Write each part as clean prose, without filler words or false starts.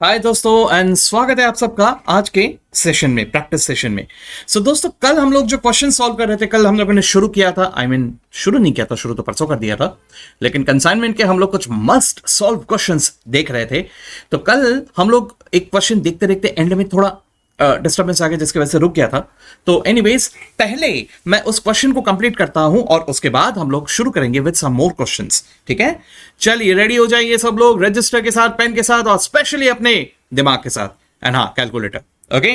हाय दोस्तों एंड स्वागत है आप सबका आज के सेशन में, प्रैक्टिस सेशन में। दोस्तों, कल हम लोग जो क्वेश्चन सॉल्व कर रहे थे, कल हम लोगों ने शुरू किया था, शुरू नहीं किया था, शुरू तो परसों कर दिया था, लेकिन कंसाइनमेंट के हम लोग कुछ मस्ट सॉल्व क्वेश्चंस देख रहे थे। तो कल हम लोग एक क्वेश्चन देखते देखते एंड में थोड़ा डिस्टर्बेंस आ गया, जिसकी वजह से रुक गया था। तो एनीवेज, पहले मैं उस क्वेश्चन को कंप्लीट करता हूं और उसके बाद हम लोग शुरू करेंगे विद सम मोर क्वेश्चंस। ठीक है, चलिए रेडी हो जाइए सब लोग, रजिस्टर के साथ, पेन के साथ और स्पेशली अपने दिमाग के साथ एंड हाँ, कैलकुलेटर। Okay,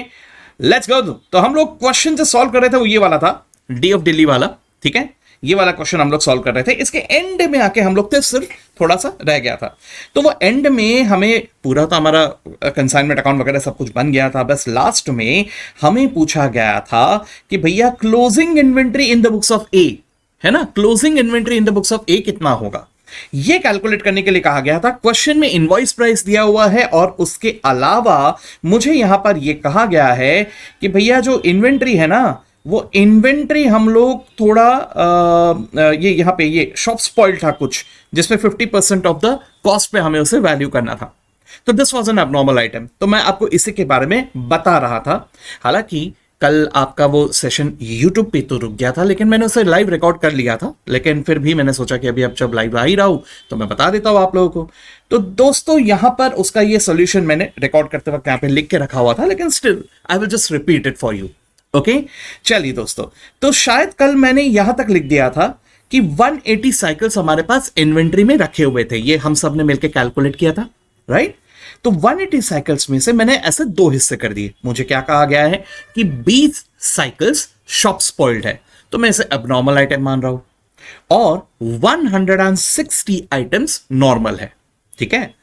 let's go. तो हम लोग क्वेश्चन जो सॉल्व कर रहे थे वो ये वाला था, डी ऑफ दिल्ली वाला। ठीक है, ये वाला क्वेश्चन हम लोग सॉल्व कर रहे थे। इसके एंड में आके हम लोग थे, सिर्फ थोड़ा सा रह गया था। तो वो एंड में हमें पूरा तो हमारा कंसाइनमेंट अकाउंट वगैरह सब कुछ बन गया था, बस लास्ट में हमें पूछा गया था कि भैया closing inventory in the books of A, है ना, closing inventory in the books of A कितना होगा, ये कैलकुलेट करने के लिए कहा गया था। क्वेश्चन में इनवॉइस प्राइस दिया हुआ है और उसके अलावा मुझे यहां पर यह कहा गया है कि भैया जो इन्वेंट्री है ना, वो इन्वेंट्री हम लोग थोड़ा ये यहां पे ये शॉप स्पॉइल था कुछ, जिसमें 50% ऑफ द कॉस्ट पे हमें उसे वैल्यू करना था। तो this was an abnormal item. तो मैं आपको इसी के बारे में बता रहा था। हालांकि कल आपका वो सेशन YouTube पे तो रुक गया था, लेकिन मैंने उसे लाइव रिकॉर्ड कर लिया था, लेकिन फिर भी मैंने सोचा कि अभी अब जब लाइव आ ही रहा हूं तो मैं बता देता हूं आप लोगों को। तो दोस्तों, यहां पर उसका ये सोल्यूशन मैंने रिकॉर्ड करते वक्त यहां पे लिख के रखा हुआ था, लेकिन still I will just repeat it for you. Okay, चलिए दोस्तों, तो शायद कल मैंने यहां तक लिख दिया था कि 180 साइकिल्स हमारे पास इन्वेंट्री में रखे हुए थे, ये हम सब ने मिलकर कैलकुलेट किया था, राइट। तो 180 साइकिल्स में से मैंने ऐसे दो हिस्से कर दिए। मुझे क्या कहा गया है कि 20 साइकिल्स शॉप स्पॉइल्ड है, तो मैं इसे एबनॉर्मल आइटम मान रहा हूं, और 160 आइटम्स नॉर्मल है। ठीक है,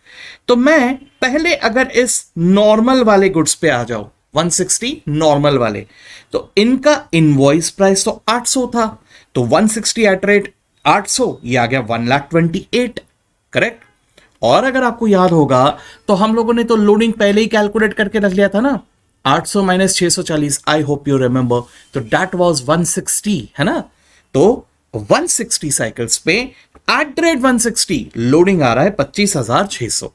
तो मैं पहले अगर इस नॉर्मल वाले गुड्स पे आ जाऊं, 160 नॉर्मल वाले, तो इनका इनवॉइस प्राइस तो 800 था, तो 160 एट रेट 800, ये आ गया 1,28,000, करेक्ट। और अगर आपको याद होगा तो हम लोगों ने तो लोडिंग पहले ही कैलकुलेट करके रख लिया था ना, 800 minus 640, I hope you remember, तो दैट वाज 160, है ना। तो 160 साइकिल्स पे एट रेट 160 लोडिंग आ रहा है 25,600।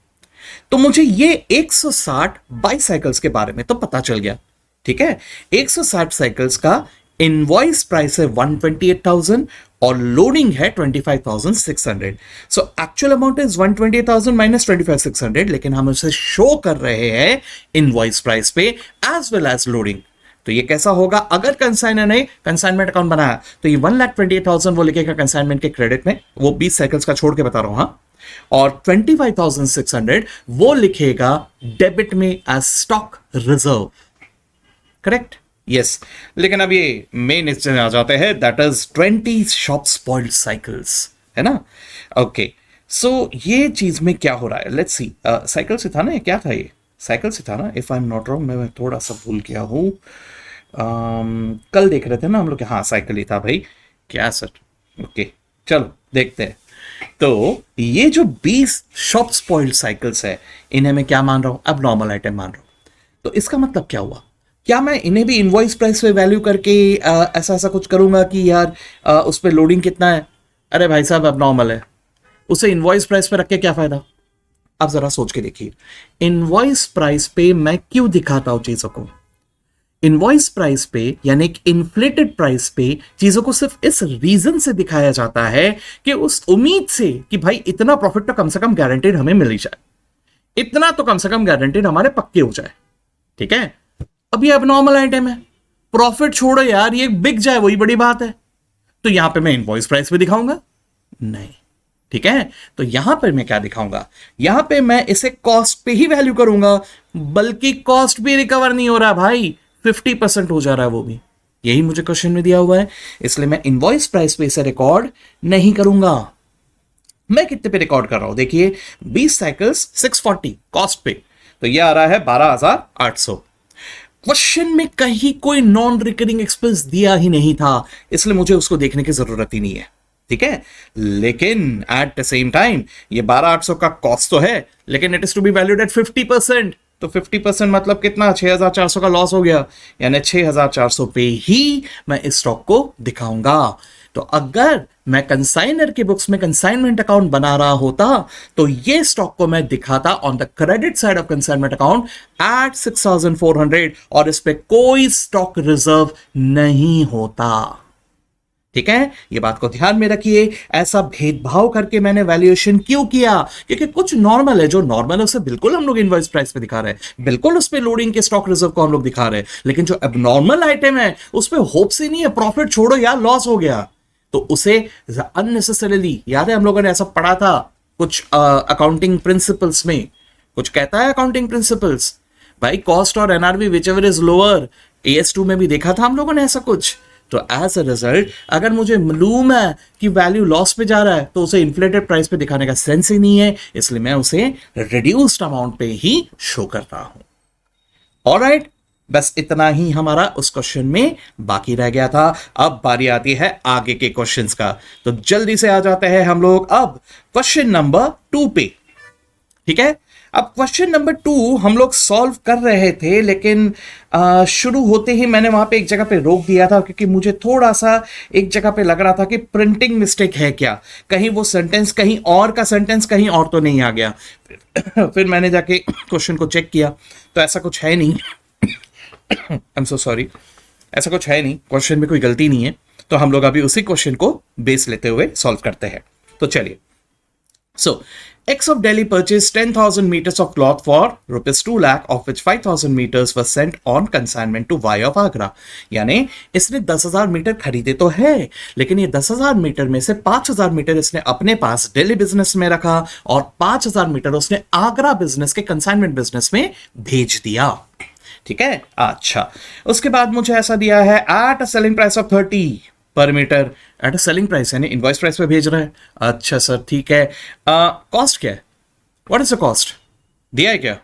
तो मुझे ये 160 बाईसाइकिल्स के बारे में तो पता चल गया। ठीक है, 160 साइकिल्स का इनवॉइस प्राइस है 128,000 और लोडिंग है 25,600। So actual amount is 128,000 minus 25,600, लेकिन हम उसे शो कर रहे हैं इनवॉइस प्राइस पे एज वेल एज लोडिंग। तो ये कैसा होगा, अगर कंसाइनर ने कंसाइनमेंट अकाउंट बनाया तो ये 1,28,000 वो लिखेगा कंसाइनमेंट के क्रेडिट में, वो 20 साइकिल्स का छोड़ के बता रहा हूं, हाँ, और 25,600 वो लिखेगा डेबिट में as stock reserve, correct. Yes, लेकिन अब ये मेन इसमें आ जाते हैं, that is 20 shop spoiled cycles, है ना। ओके, सो ये चीज में क्या हो रहा है, लेट्स सी। साइकिल से था ना, क्या था ये, साइकिल से था ना, if I am not wrong, मैं थोड़ा सा भूल गया हूं। कल देख रहे थे ना हम लोग, हाँ साइकिल ही था भाई, क्या सर। ओके, चलो देखते हैं। तो ये जो 20 शॉप स्पॉइल्ड साइकिल्स है, इन्हें मैं क्या मान रहा हूं, अब नॉर्मल आइटम मान रहा हूं। तो इसका मतलब क्या हुआ, क्या मैं इन्हें भी इनवॉइस प्राइस पे वैल्यू करके ऐसा ऐसा कुछ करूंगा कि यार उस पर लोडिंग कितना है, अरे भाई साहब अब नॉर्मल है, उसे इनवॉइस प्राइस पे रख के क्या फायदा। अब जरा सोच के देखिए, इनवॉइस प्राइस पे मैं क्यों दिखाता हूं चीजों को। इनवॉइस प्राइस पे यानी एक इन्फ्लेटेड प्राइस पे चीजों को सिर्फ इस रीजन से दिखाया जाता है कि उस उम्मीद से कि भाई इतना प्रॉफिट तो कम से कम गारंटेड हमें मिल ही जाए, इतना तो कम से कम गारंटेड हमारे पक्के हो जाए। ठीक है, अब ये एबनॉर्मल आइटम है, प्रॉफिट छोड़ो यार, ये बिक जाए वही बड़ी बात है। तो यहां पे मैं इनवॉइस प्राइस पे दिखाऊंगा नहीं, ठीक है। तो यहां पर मैं क्या दिखाऊंगा, यहां पे मैं इसे कॉस्ट पे ही वैल्यू करूंगा, बल्कि कॉस्ट भी रिकवर नहीं हो रहा भाई, 50% हो जा रहा है वो भी, यही मुझे क्वेश्चन में दिया हुआ है, इसलिए मैं इनवॉइस प्राइस पे इसे रिकॉर्ड नहीं करूंगा। मैं कितने पे रिकॉर्ड कर रहा हूं, देखिए 20 साइकिल्स 640 कॉस्ट पे, तो ये आ रहा है 12,800। क्वेश्चन में कहीं कोई नॉन रिकरिंग एक्सपेंस दिया ही नहीं था, इसलिए मुझे उसको देखने की जरूरत ही नहीं है। ठीक है, लेकिन एट द सेम टाइम ये 12,800 का कॉस्ट तो है, लेकिन it is to be valued at 50%। तो 50% मतलब कितना, 6,400 का लॉस हो गया, यानी 6,400 पे ही मैं इस स्टॉक को दिखाऊंगा। तो अगर मैं कंसाइनर के बुक्स में कंसाइनमेंट अकाउंट बना रहा होता तो ये स्टॉक को मैं दिखाता on the credit side of consignment account at 6400 और इस पे कोई स्टॉक रिजर्व नहीं होता। ठीक है, ये बात को ध्यान में रखिए। ऐसा भेदभाव करके मैंने वैल्यूएशन क्यों किया? क्योंकि कुछ नॉर्मल है, जो नॉर्मल है उसे बिल्कुल हम लोग इनवॉइस प्राइस पे दिखा रहे हैं, बिल्कुल उस पे लोडिंग के स्टॉक रिजर्व को हम लोग दिखा रहे हैं, लेकिन जो एबनॉर्मल आइटम है उस पे होप से नहीं है, प्रॉफिट छोड़ो यार, लॉस हो गया तो उसे अननेसेसरीली, याद है हम लोगों ने ऐसा पढ़ा था कुछ अकाउंटिंग प्रिंसिपल्स में, कुछ कहता है अकाउंटिंग प्रिंसिपल्स भाई, कॉस्ट और NRV which ever is lower, AS2 में भी देखा था हम लोगों ने ऐसा कुछ। तो एज अ रिजल्ट अगर मुझे मालूम है कि वैल्यू लॉस पे जा रहा है तो उसे इन्फ्लेटेड प्राइस पे दिखाने का सेंस ही नहीं है, इसलिए मैं उसे रिड्यूस्ड अमाउंट पे ही शो करता हूं। ऑलराइट, बस इतना ही हमारा उस क्वेश्चन में बाकी रह गया था। अब बारी आती है आगे के क्वेश्चंस का, तो जल्दी से आ जाते हैं हम लोग अब क्वेश्चन नंबर 2 पे। ठीक है, अब क्वेश्चन नंबर 2 हम लोग सॉल्व कर रहे थे, लेकिन शुरू होते ही मैंने वहां पे एक जगह पे रोक दिया था, क्योंकि मुझे थोड़ा सा एक जगह पे लग रहा था कि प्रिंटिंग मिस्टेक है क्या, कहीं वो सेंटेंस कहीं और का सेंटेंस कहीं और तो नहीं आ गया। फिर मैंने जाके क्वेश्चन को चेक किया तो ऐसा कुछ है नहीं। आई एम सो सॉरी, ऐसा कुछ है नहीं, क्वेश्चन में कोई गलती नहीं है। तो हम लोग अभी उसी क्वेश्चन को बेस लेते हुए सॉल्व करते हैं। तो चलिए, सो X of Delhi purchased 10,000 meters of cloth for rupees 2 lakh, of which 5,000 meters were sent on consignment to Y of Agra। यानी इसने 10,000 मीटर खरीदे तो है, लेकिन ये 10,000 मीटर में से 5,000 मीटर इसने अपने पास दिल्ली बिजनेस में रखा और 5,000 मीटर उसने आगरा बिजनेस के कंसाइनमेंट बिजनेस में भेज दिया। ठीक है, अच्छा, उसके बाद मुझे ऐसा दिया है at a selling price of 30 per metre, at a selling price यानी इनवॉइस प्राइस पे भेज रहा है। अच्छा सर, ठीक है, कॉस्ट क्या है? What is the cost? दिया है क्या?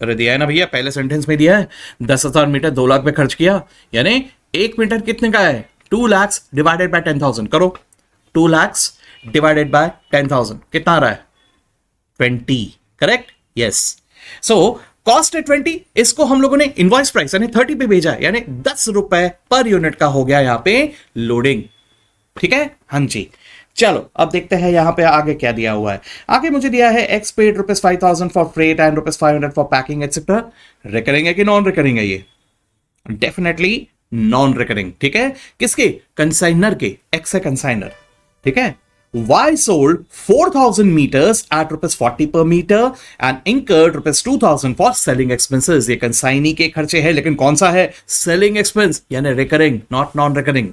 अरे दिया है ना भैया, पहले सेंटेंस में दिया है। 10,000 मीटर 2 लाख पे खर्च किया, यानी 1 मीटर कितने का है? 2 lakhs डिवाइडेड बाय 10,000 करो। 2 lakhs डिवाइडेड बाय 10,000 कितना आ रहा है? 20। Correct, yes. सो कॉस्ट है 20, इसको हम लोगों ने इनवॉइस प्राइस यानी 30 पे भेजा है, यानी 10 रुपए पर यूनिट का हो गया यहां पे लोडिंग। ठीक है, हाँ जी। चलो अब देखते हैं यहां पे आगे क्या दिया हुआ है। आगे मुझे दिया है x paid ₹5,000 for freight and ₹500 for packing etcetera. Recurring है कि नॉन रिकरिंग है? ये डेफिनेटली नॉन रिकरिंग। ठीक है, किसके? कंसाइनर के। एक्स है कंसाइनर। ठीक है, Y sold 4,000 meters at ₹40 per meter and incurred ₹2,000 for selling expenses। ये कंसाइनी के खर्चे हैं, लेकिन कौन सा है? सेलिंग एक्सपेंस, यानी रिकरिंग, नॉट नॉन रिकरिंग।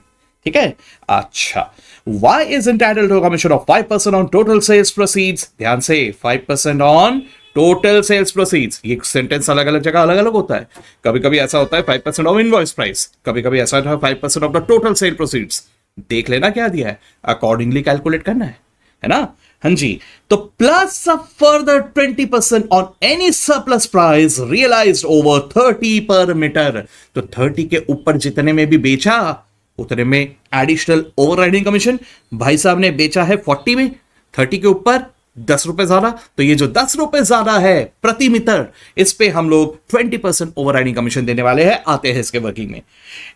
ठीक है, अच्छा। Y is entitled to a commission of 5% on total sales proceeds। ध्यान से, 5% on टोटल सेल्स प्रोसीड्स। ये सेंटेंस अलग अलग जगह अलग अलग होता है। कभी कभी ऐसा होता है 5% ऑफ इनवॉइस प्राइस, कभी कभी ऐसा होता है 5% of the total sale proceeds. देख लेना क्या दिया है, अकॉर्डिंगली कैलकुलेट करना है ना? हाँ जी। तो plus a further 20% on any surplus price realised over 30 per metre. तो 30 के ऊपर जितने में भी बेचा उतने में एडिशनल ओवरराइडिंग कमीशन। भाई साहब ने बेचा है 40 में, 30 के ऊपर 10 रुपए ज्यादा, तो ये जो 10 रुपए ज्यादा है प्रति मीटर, इस पे हम लोग 20% ओवरराइडिंग कमीशन देने वाले हैं। आते हैं इसके वर्किंग में।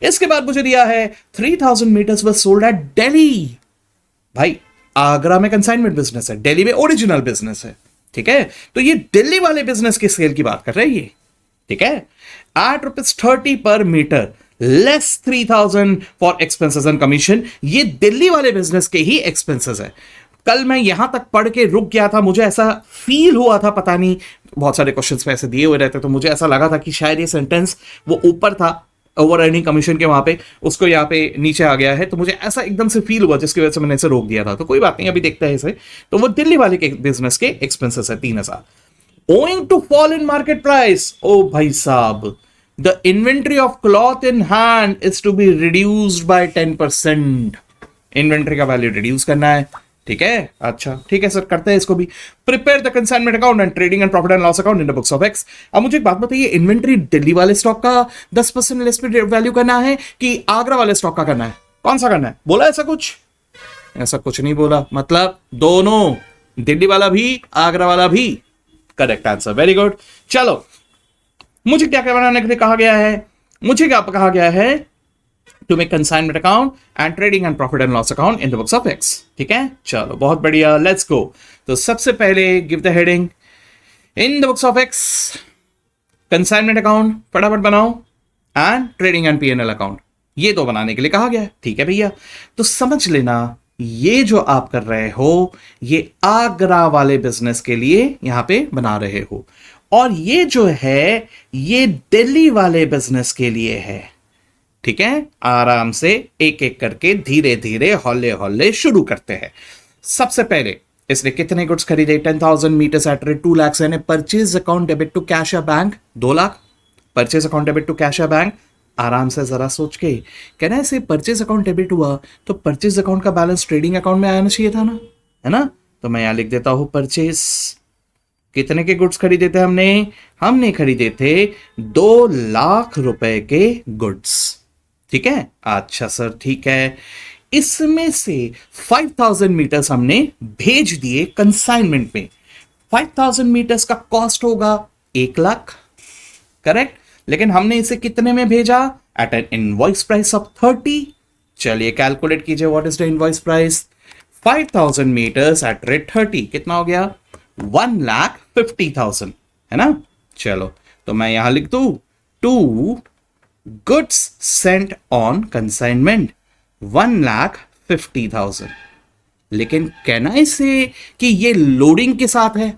इसके बाद मुझे दिया है 3,000 metres were sold at Delhi. भाई आगरा में कंसाइनमेंट बिजनेस है, दिल्ली में ओरिजिनल बिजनेस है। ठीक है, तो ये दिल्ली वाले बिजनेस की सेल की बात कर रहे हैं ये। ठीक है, at ₹30 per metre less 3,000 for expenses and commission. ये दिल्ली वाले बिजनेस के ही एक्सपेंसेस है। कल मैं यहां तक पढ़ के रुक गया था, मुझे ऐसा फील हुआ था, पता नहीं, बहुत सारे क्वेश्चंस में ऐसे दिए हुए रहते, तो मुझे ऐसा लगा था कि शायद ये सेंटेंस वो ऊपर था ओवर अर्निंग कमीशन के वहां पे, उसको यहाँ पे नीचे आ गया है, तो मुझे ऐसा एकदम से फील हुआ, जिसकी वजह से मैंने इसे रोक दिया था। तो कोई बात नहीं, अभी देखते हैं इसे। तो वो दिल्ली वाले के बिजनेस के एक्सपेंसेस है 3,000। Owing to fall in market price, ओ भाई साहब, the inventory of cloth in hand is to be reduced by 10%। Inventory का वैल्यू रिड्यूस करना है। ठीक है, अच्छा ठीक है सर, करते हैं इसको भी। Prepare the consignment account and trading and profit and loss account in the books of x. अब मुझे एक बात बताइए, इन्वेंट्री दिल्ली वाले स्टॉक का 10% लेस पे वैल्यू करना है कि आगरा वाले स्टॉक का करना है? कौन सा करना है? बोला ऐसा कुछ? ऐसा कुछ नहीं बोला, मतलब दोनों, दिल्ली वाला भी आगरा वाला भी। Correct answer, very good. चलो, मुझे क्या बनाने के लिए कहा गया है? मुझे क्या कहा गया है to make consignment account and trading and profit and loss account in the books of X. ठीक है, चलो बहुत बढ़िया, लेट्स गो। तो सबसे पहले give the heading in the books of x consignment account फटाफट बनाओ and trading and PNL account, ये तो बनाने के लिए कहा गया है। ठीक है भैया, तो समझ लेना ये जो आप कर रहे हो ये आगरा वाले बिजनेस के लिए यहां पे बना रहे हो, और ये जो है ये दिल्ली वाले बिजनेस के लिए है। ठीक है, आराम से एक एक करके धीरे धीरे हौले हौले शुरू करते हैं। सबसे पहले इसने कितने गुड्स खरीदे? 10,000 मीटर्स एट रेट 2 लाख। यानी purchase account debit to cash या bank 2 lakh. Purchase account debit to cash या बैंक, आराम से जरा सोच के कहना है, परचेज अकाउंट डेबिट हुआ तो परचेज अकाउंट का बैलेंस ट्रेडिंग अकाउंट में आना चाहिए था ना, है ना? तो मैं यहां लिख देता हूं परचेज। कितने के गुड्स खरीदे थे हमने खरीदे थे 2 लाख रुपए के गुड्स। ठीक है, अच्छा सर ठीक है, इसमें से 5,000 मीटर्स हमने भेज दिए कंसाइनमेंट में। 5,000 मीटर्स का कॉस्ट होगा 1 लाख, करेक्ट, लेकिन हमने इसे कितने में भेजा? At an invoice price of 30। चलिए कैलकुलेट कीजिए, what is the invoice price? 5,000 metres at rate 30 कितना हो गया? 1,50,000, है ना? चलो तो मैं यहां लिख दू to goods sent on consignment 1,50,000। लेकिन कहना इसे कि ये लोडिंग के साथ है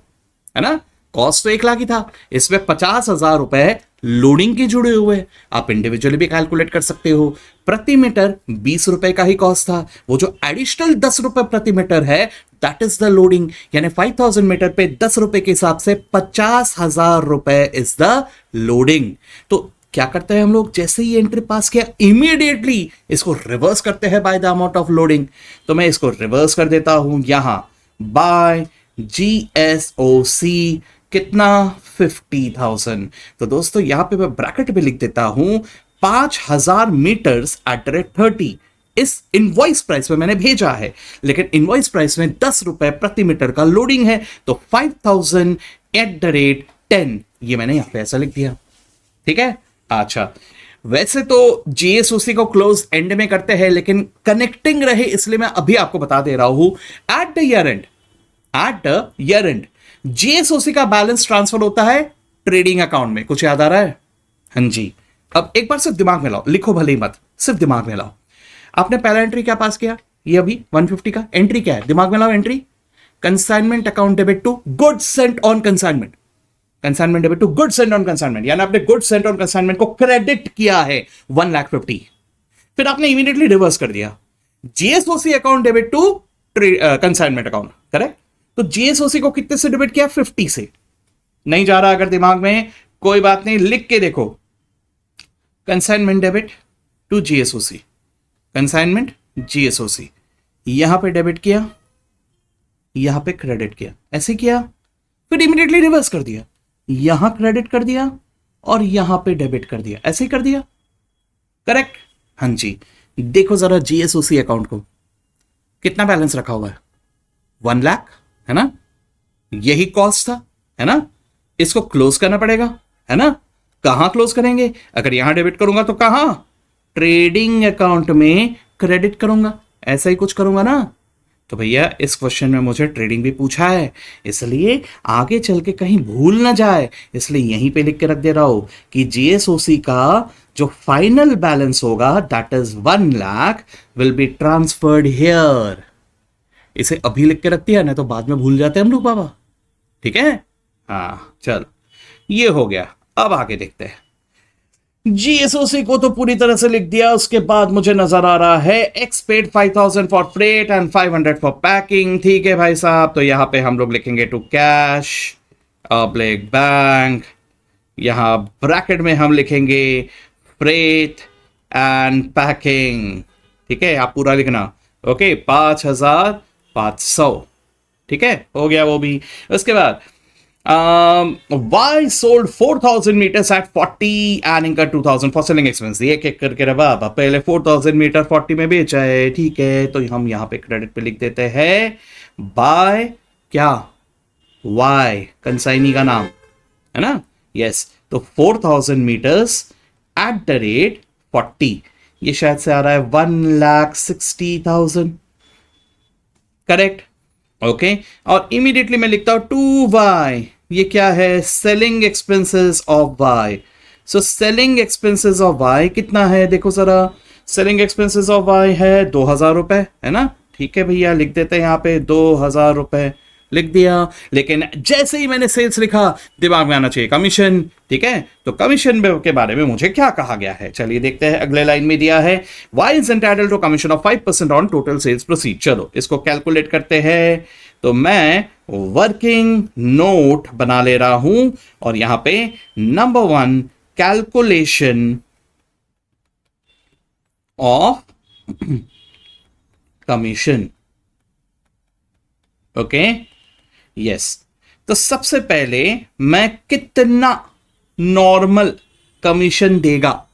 ना? कॉस्ट तो 1 लाख ही था, इसमें 50,000 रुपए लोडिंग के जुड़े हुए। आप इंडिविजुअली भी कैलकुलेट कर सकते हो। प्रति मीटर 20 रुपए का ही कॉस्ट था, वो जो एडिशनल 10 रुपए प्रति मीटर है दैट इज द लोडिंग। यानी 5,000 मीटर पे 10 रुपए के हिसाब से 50,000 रुपए इज द लोडिंग। तो क्या करते हैं हम लोग? जैसे ही एंट्री पास किया इमीडिएटली इसको रिवर्स करते हैं by the amount of loading. तो मैं इसको रिवर्स कर देता हूं यहां बाय GSOC कितना? 50,000। तो दोस्तों यहां पे मैं ब्रैकेट में लिख देता हूं 5,000 मीटर्स एट रेट 30 इस इनवॉइस प्राइस में मैंने भेजा है, लेकिन इनवॉइस प्राइस में 10 रुपए प्रति मीटर का लोडिंग है। तो 5,000 एट द रेट 10 ये मैंने यहां पे ऐसा लिख दिया। ठीक है, अच्छा वैसे तो GSOC को क्लोज एंड में करते हैं, लेकिन कनेक्टिंग रहे इसलिए मैं अभी आपको बता दे रहा हूं at the year and GSOC का बैलेंस ट्रांसफर होता है ट्रेडिंग अकाउंट में। कुछ याद आ रहा है? हाँ जी, अब एक बार सिर्फ दिमाग में लाओ, लिखो भले ही मत, सिर्फ दिमाग में लाओ। आपने पहला एंट्री क्या पास किया? ये अभी 150 का एंट्री क्या है? दिमाग में लाओ entry, consignment account debit to goods sent on consignment. Consignment debit to goods sent on consignment, यानी आपने गुड्स सेंट ऑन कंसाइनमेंट को क्रेडिट किया है 1,50,000। फिर आपने इमीडिएटली रिवर्स कर दिया GSOC account debit to consignment account, correct? तो GSOC को कितने से डेबिट किया? 50 से। नहीं जा रहा अगर दिमाग में, कोई बात नहीं, लिख के देखो, consignment debit to GSOC, consignment GSOC, यहां पे डेबिट किया, यहां पे क्रेडिट किया, ऐसे किया, फिर इमीडिएटली रिवर्स कर दिया, यहां क्रेडिट कर दिया और यहां पे डेबिट कर दिया, ऐसे ही कर दिया, करेक्ट? हाँ जी, देखो जरा GSOC अकाउंट को कितना बैलेंस रखा हुआ है? 1 लाख, है ना? यही कॉस्ट था, है ना? इसको क्लोज करना पड़ेगा, है ना? कहां क्लोज करेंगे? अगर यहां डेबिट करूंगा तो कहां? ट्रेडिंग अकाउंट में क्रेडिट करूंगा, ऐसा ही कुछ करूंगा ना? तो भैया इस क्वेश्चन में मुझे ट्रेडिंग भी पूछा है, इसलिए आगे चल के कहीं भूल ना जाए, इसलिए यहीं पे लिख के रख दे रहा हूं कि GSOC का जो फाइनल बैलेंस होगा that is 1 lakh will be transferred here. इसे अभी लिख के रख दिया ना तो बाद में भूल जाते हैं हम लोग बाबा। ठीक है, हाँ चलो ये हो गया। अब आगे देखते हैं। GSOC को तो पूरी तरह से लिख दिया, उसके बाद मुझे नजर आ रहा है x paid 5,000 for freight and 500 for packing. ठीक है भाई साहब, तो यहां पे हम लोग लिखेंगे टू कैश ऑब्लिक बैंक, यहां ब्रैकेट में हम लिखेंगे फ्रेट एंड पैकिंग। ठीक है, आप पूरा लिखना, ओके, 5,500। ठीक है, हो गया वो भी। उसके बाद Y sold 4,000 meters at 40 and incurred 2,000 for selling expense। एक एक करके रवा, पहले 4,000 मीटर 40 में बेचा है, ठीक है, तो हम यहां पे क्रेडिट पे लिख देते हैं बाय क्या? Y, कंसाइनी का नाम है ना? यस, तो 4,000 मीटर्स एट द रेट 40, ये शायद से आ रहा है 1,60,000, करेक्ट। ओके, और इमीडिएटली मैं लिखता हूं 2y, ये क्या है, selling expenses of y। So selling expenses of y कितना है, देखो जरा, सेलिंग एक्सपेंसेस ऑफ y है 2,000 रुपए, है ना। ठीक है भैया, लिख देते हैं यहाँ पे 2,000 रुपए, लिख दिया। लेकिन जैसे ही मैंने सेल्स लिखा, दिमाग में आना चाहिए कमीशन। ठीक है, तो कमीशन के बारे में मुझे क्या कहा गया है, चलिए देखते हैं। अगले लाइन में दिया है y is entitled to commission of 5% on total sales proceed. चलो इसको कैलकुलेट करते हैं। तो मैं वर्किंग नोट बना ले रहा हूं और यहां पे number 1, calculation of commission. Okay, yes. तो सबसे पहले मैं कितना नॉर्मल कमीशन देगा,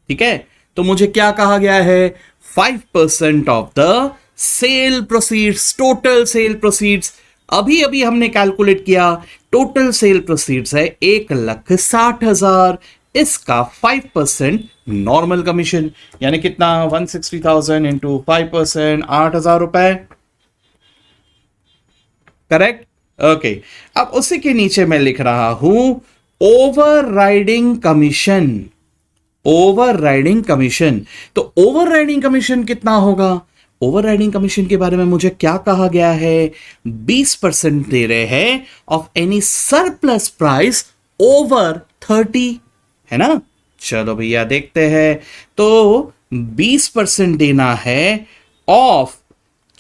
ठीक है। तो मुझे क्या कहा गया है, 5% of the sale proceeds, total sale proceeds. अभी अभी हमने कैलकुलेट किया, टोटल सेल प्रोसीड्स है 1,60,000, इसका 5% नॉर्मल कमीशन, यानी कितना, 160,000 इंटू 5%, 8,000 रुपए, करेक्ट। ओके, अब उसी के नीचे मैं लिख रहा हूं ओवरराइडिंग कमीशन। ओवरराइडिंग कमीशन, तो ओवरराइडिंग कमीशन कितना होगा, ओवरराइडिंग कमीशन के बारे में मुझे क्या कहा गया है, 20% दे रहे हैं of any surplus price over 30, है ना। चलो भैया देखते हैं। तो 20% देना है of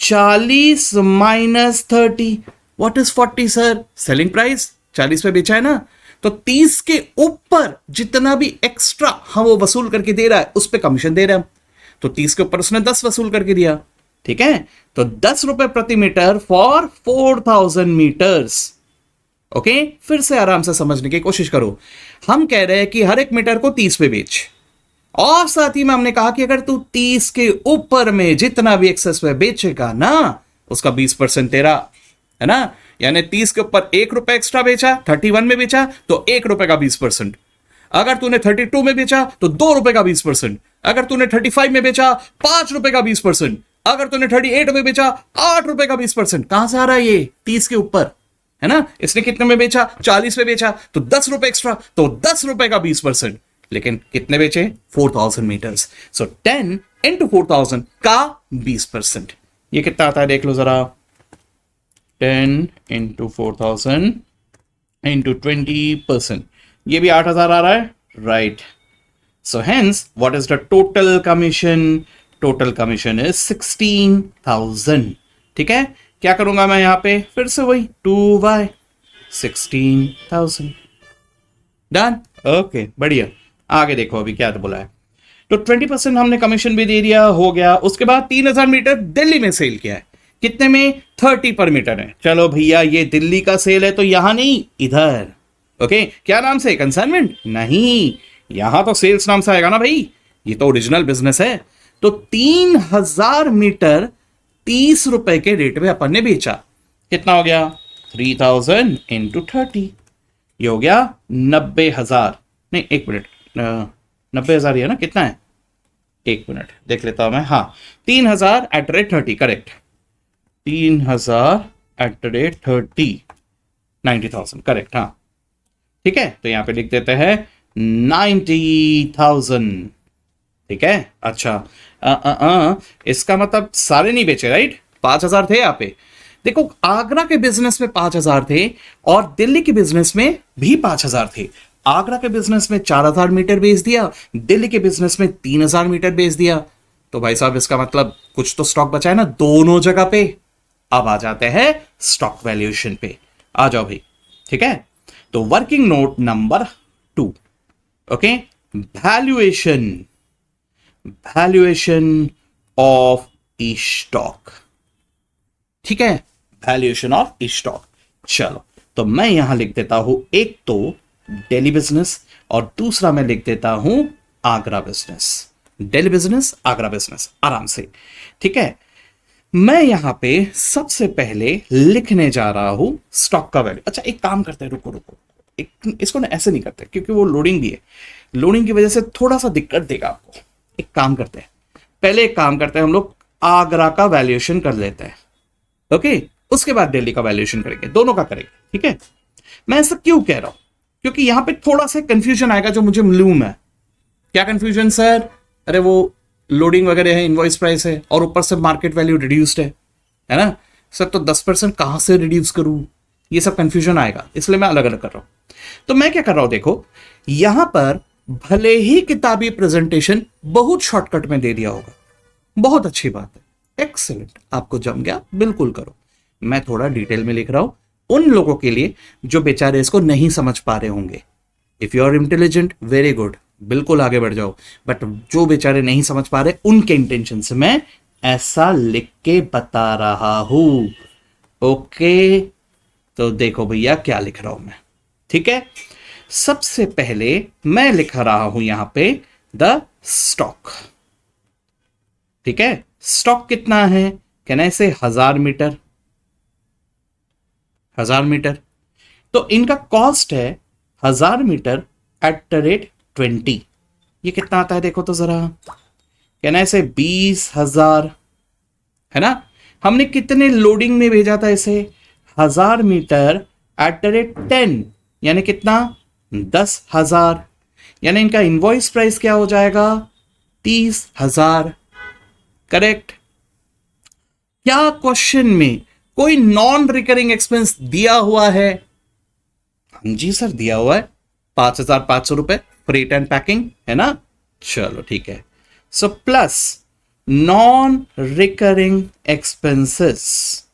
40 minus 30, what is 40 sir, selling price 40 पे बेचा है ना, तो 30 के ऊपर जितना भी एक्स्ट्रा हम वो वसूल करके दे रहा है उस पे कमीशन दे रहे हैं। तो 30 के ऊपर उसने 10 वसूल करके दिया, ठीक है। तो 10 रुपए प्रति मीटर फॉर 4,000 मीटर्स। ओके, फिर से आराम से समझने की कोशिश करो। हम कह रहे हैं कि हर एक मीटर को 30 पे बेच, और साथ ही में हमने कहा कि अगर तू 30 के ऊपर में जितना भी एक्सेस पे बेचेगा ना, उसका 20% तेरा, है ना। यानी 30 के ऊपर 1 रुपए एक्स्ट्रा बेचा, 31 में बेचा तो 1 रुपए का 20%। अगर तूने 32 में बेचा तो 2 रुपए का 20%। अगर तूने 35 में बेचा 5 रुपए का 20%। अगर तूने 38 में बेचा 8 रुपए का 20%। कहां से आ रहा है ये, 30 के ऊपर, है ना। इसने कितने में बेचा, 40 में बेचा, तो 10 रुपए एक्स्ट्रा, तो 10 रुपए का 20%। लेकिन कितने बेचे, 4,000 मीटर्स। सो 10 इंटू 4,000 का 20%, ये कितना आता है देख लो जरा, 10 इंटू 4,000 इंटू 20%, ये भी 8,000 आ रहा है, right. So hence what is the total commission, total commission is 16,000, ठीक है। क्या करूंगा मैं यहां पे, फिर से वही 2y, 16,000, डन। ओके, बढ़िया। आगे देखो अभी क्या बोला है। तो 20% हमने कमीशन भी दे दिया, हो गया। उसके बाद 3,000 मीटर दिल्ली में सेल किया है, कितने में, 30 पर मीटर है। चलो भैया ये दिल्ली का सेल है तो यहां नहीं, इधर। ओके, क्या नाम से, कंसाइनमेंट नहीं, यहां तो सेल्स नाम से आएगा ना भाई, ये तो ओरिजिनल बिजनेस है। तो 3,000 मीटर 30 रुपए के रेट में अपन ने बेचा, कितना हो गया, 3,000 इंटू 30, ये हो गया 90,000, नहीं 1 मिनट, 90,000 है ना, कितना है, 1 मिनट देख लेता हूं मैं, हाँ 3,000 eight rate 30, correct, 3,000 eight rate 30, 90,000, correct, हाँ ठीक है। तो यहां पे लिख देते हैं 90,000, ठीक है। अच्छा, इसका मतलब सारे नहीं बेचे, राइट, 5,000 थे यहाँ पे। देखो आगरा के बिजनेस में 5,000 थे और दिल्ली के बिजनेस में भी 5,000 थे। आगरा के बिजनेस में 4,000 मीटर बेच दिया, दिल्ली के बिजनेस में 3,000 मीटर बेच दिया। तो भाई साहब इसका मतलब कुछ तो स्टॉक बचा है ना दोनों जगह पे। अब आ जाते हैं स्टॉक वैल्यूएशन पे, आ जाओ भाई, ठीक है। तो working note number 2, okay, valuation, valuation of E stock, ठीक है, वैल्यूएशन ऑफ ई स्टॉक। चलो तो मैं यहां लिख देता हूं, एक तो दिल्ली बिजनेस और दूसरा मैं लिख देता हूं Agra business. Delhi business, Agra business, आराम से, ठीक है। मैं यहां पे सबसे पहले लिखने जा रहा हूं स्टॉक का वैल्यू। अच्छा एक काम करते हैं, रुको रुको, इसको ना ऐसे नहीं करते क्योंकि वो लोडिंग भी है, लोडिंग की वजह से थोड़ा सा दिक्कत देगा आपको। एक काम करते हैं, पहले एक काम करते हैं, हम लोग आगरा का वैल्यूएशन कर लेते हैं, ओके, उसके बाद दिल्ली का वैल्यूएशन करेंगे, दोनों का करेंगे, ठीक है। मैं ऐसा क्यों कह रहा हूं, क्योंकि यहां पे थोड़ा सा कंफ्यूजन आएगा जो मुझे मालूम है। क्या कंफ्यूजन सर? अरे वो लोडिंग वगैरह है, इनवॉइस प्राइस है और ऊपर से मार्केट वैल्यू रिड्यूस्ड है ना सर, तो 10% कहां से रिड्यूस करूं, ये सब कंफ्यूजन आएगा, इसलिए मैं अलग अलग कर रहा हूं। तो मैं क्या कर रहा हूं, देखो यहां पर भले ही किताबी प्रेजेंटेशन बहुत शॉर्टकट में दे दिया होगा, बहुत अच्छी बात है, एक्सीलेंट, आपको जम गया, बिल्कुल करो। मैं थोड़ा डिटेल में लिख रहा हूं उन लोगों के लिए जो बेचारे इसको नहीं समझ पा रहे होंगे। If you are intelligent, very good, बिल्कुल आगे बढ़ जाओ, बट जो बेचारे नहीं समझ पा रहे उनके इंटेंशन से मैं ऐसा लिख के बता रहा हूं, ओके। तो देखो भैया क्या लिख रहा हूं मैं, ठीक है। सबसे पहले मैं लिख रहा हूं यहां पे द स्टॉक, ठीक है। स्टॉक कितना है, कहना ऐसे 1000 मीटर, 1000 मीटर, तो इनका कॉस्ट है 1000 मीटर एट द रेट 20, ये कितना आता है देखो तो जरा, कहना ऐसे 20,000 है ना। हमने कितने लोडिंग में भेजा था इसे, 1000 मीटर एट द रेट 10, यानी कितना, 10,000, यानी इनका इनवॉइस प्राइस क्या हो जाएगा, 30,000, करेक्ट। क्या क्वेश्चन में कोई नॉन रिकरिंग एक्सपेंस दिया हुआ है? हाँ जी सर, दिया हुआ है 5,500 रुपए फ्रेट एंड पैकिंग, है ना। चलो ठीक है, so plus non recurring expenses.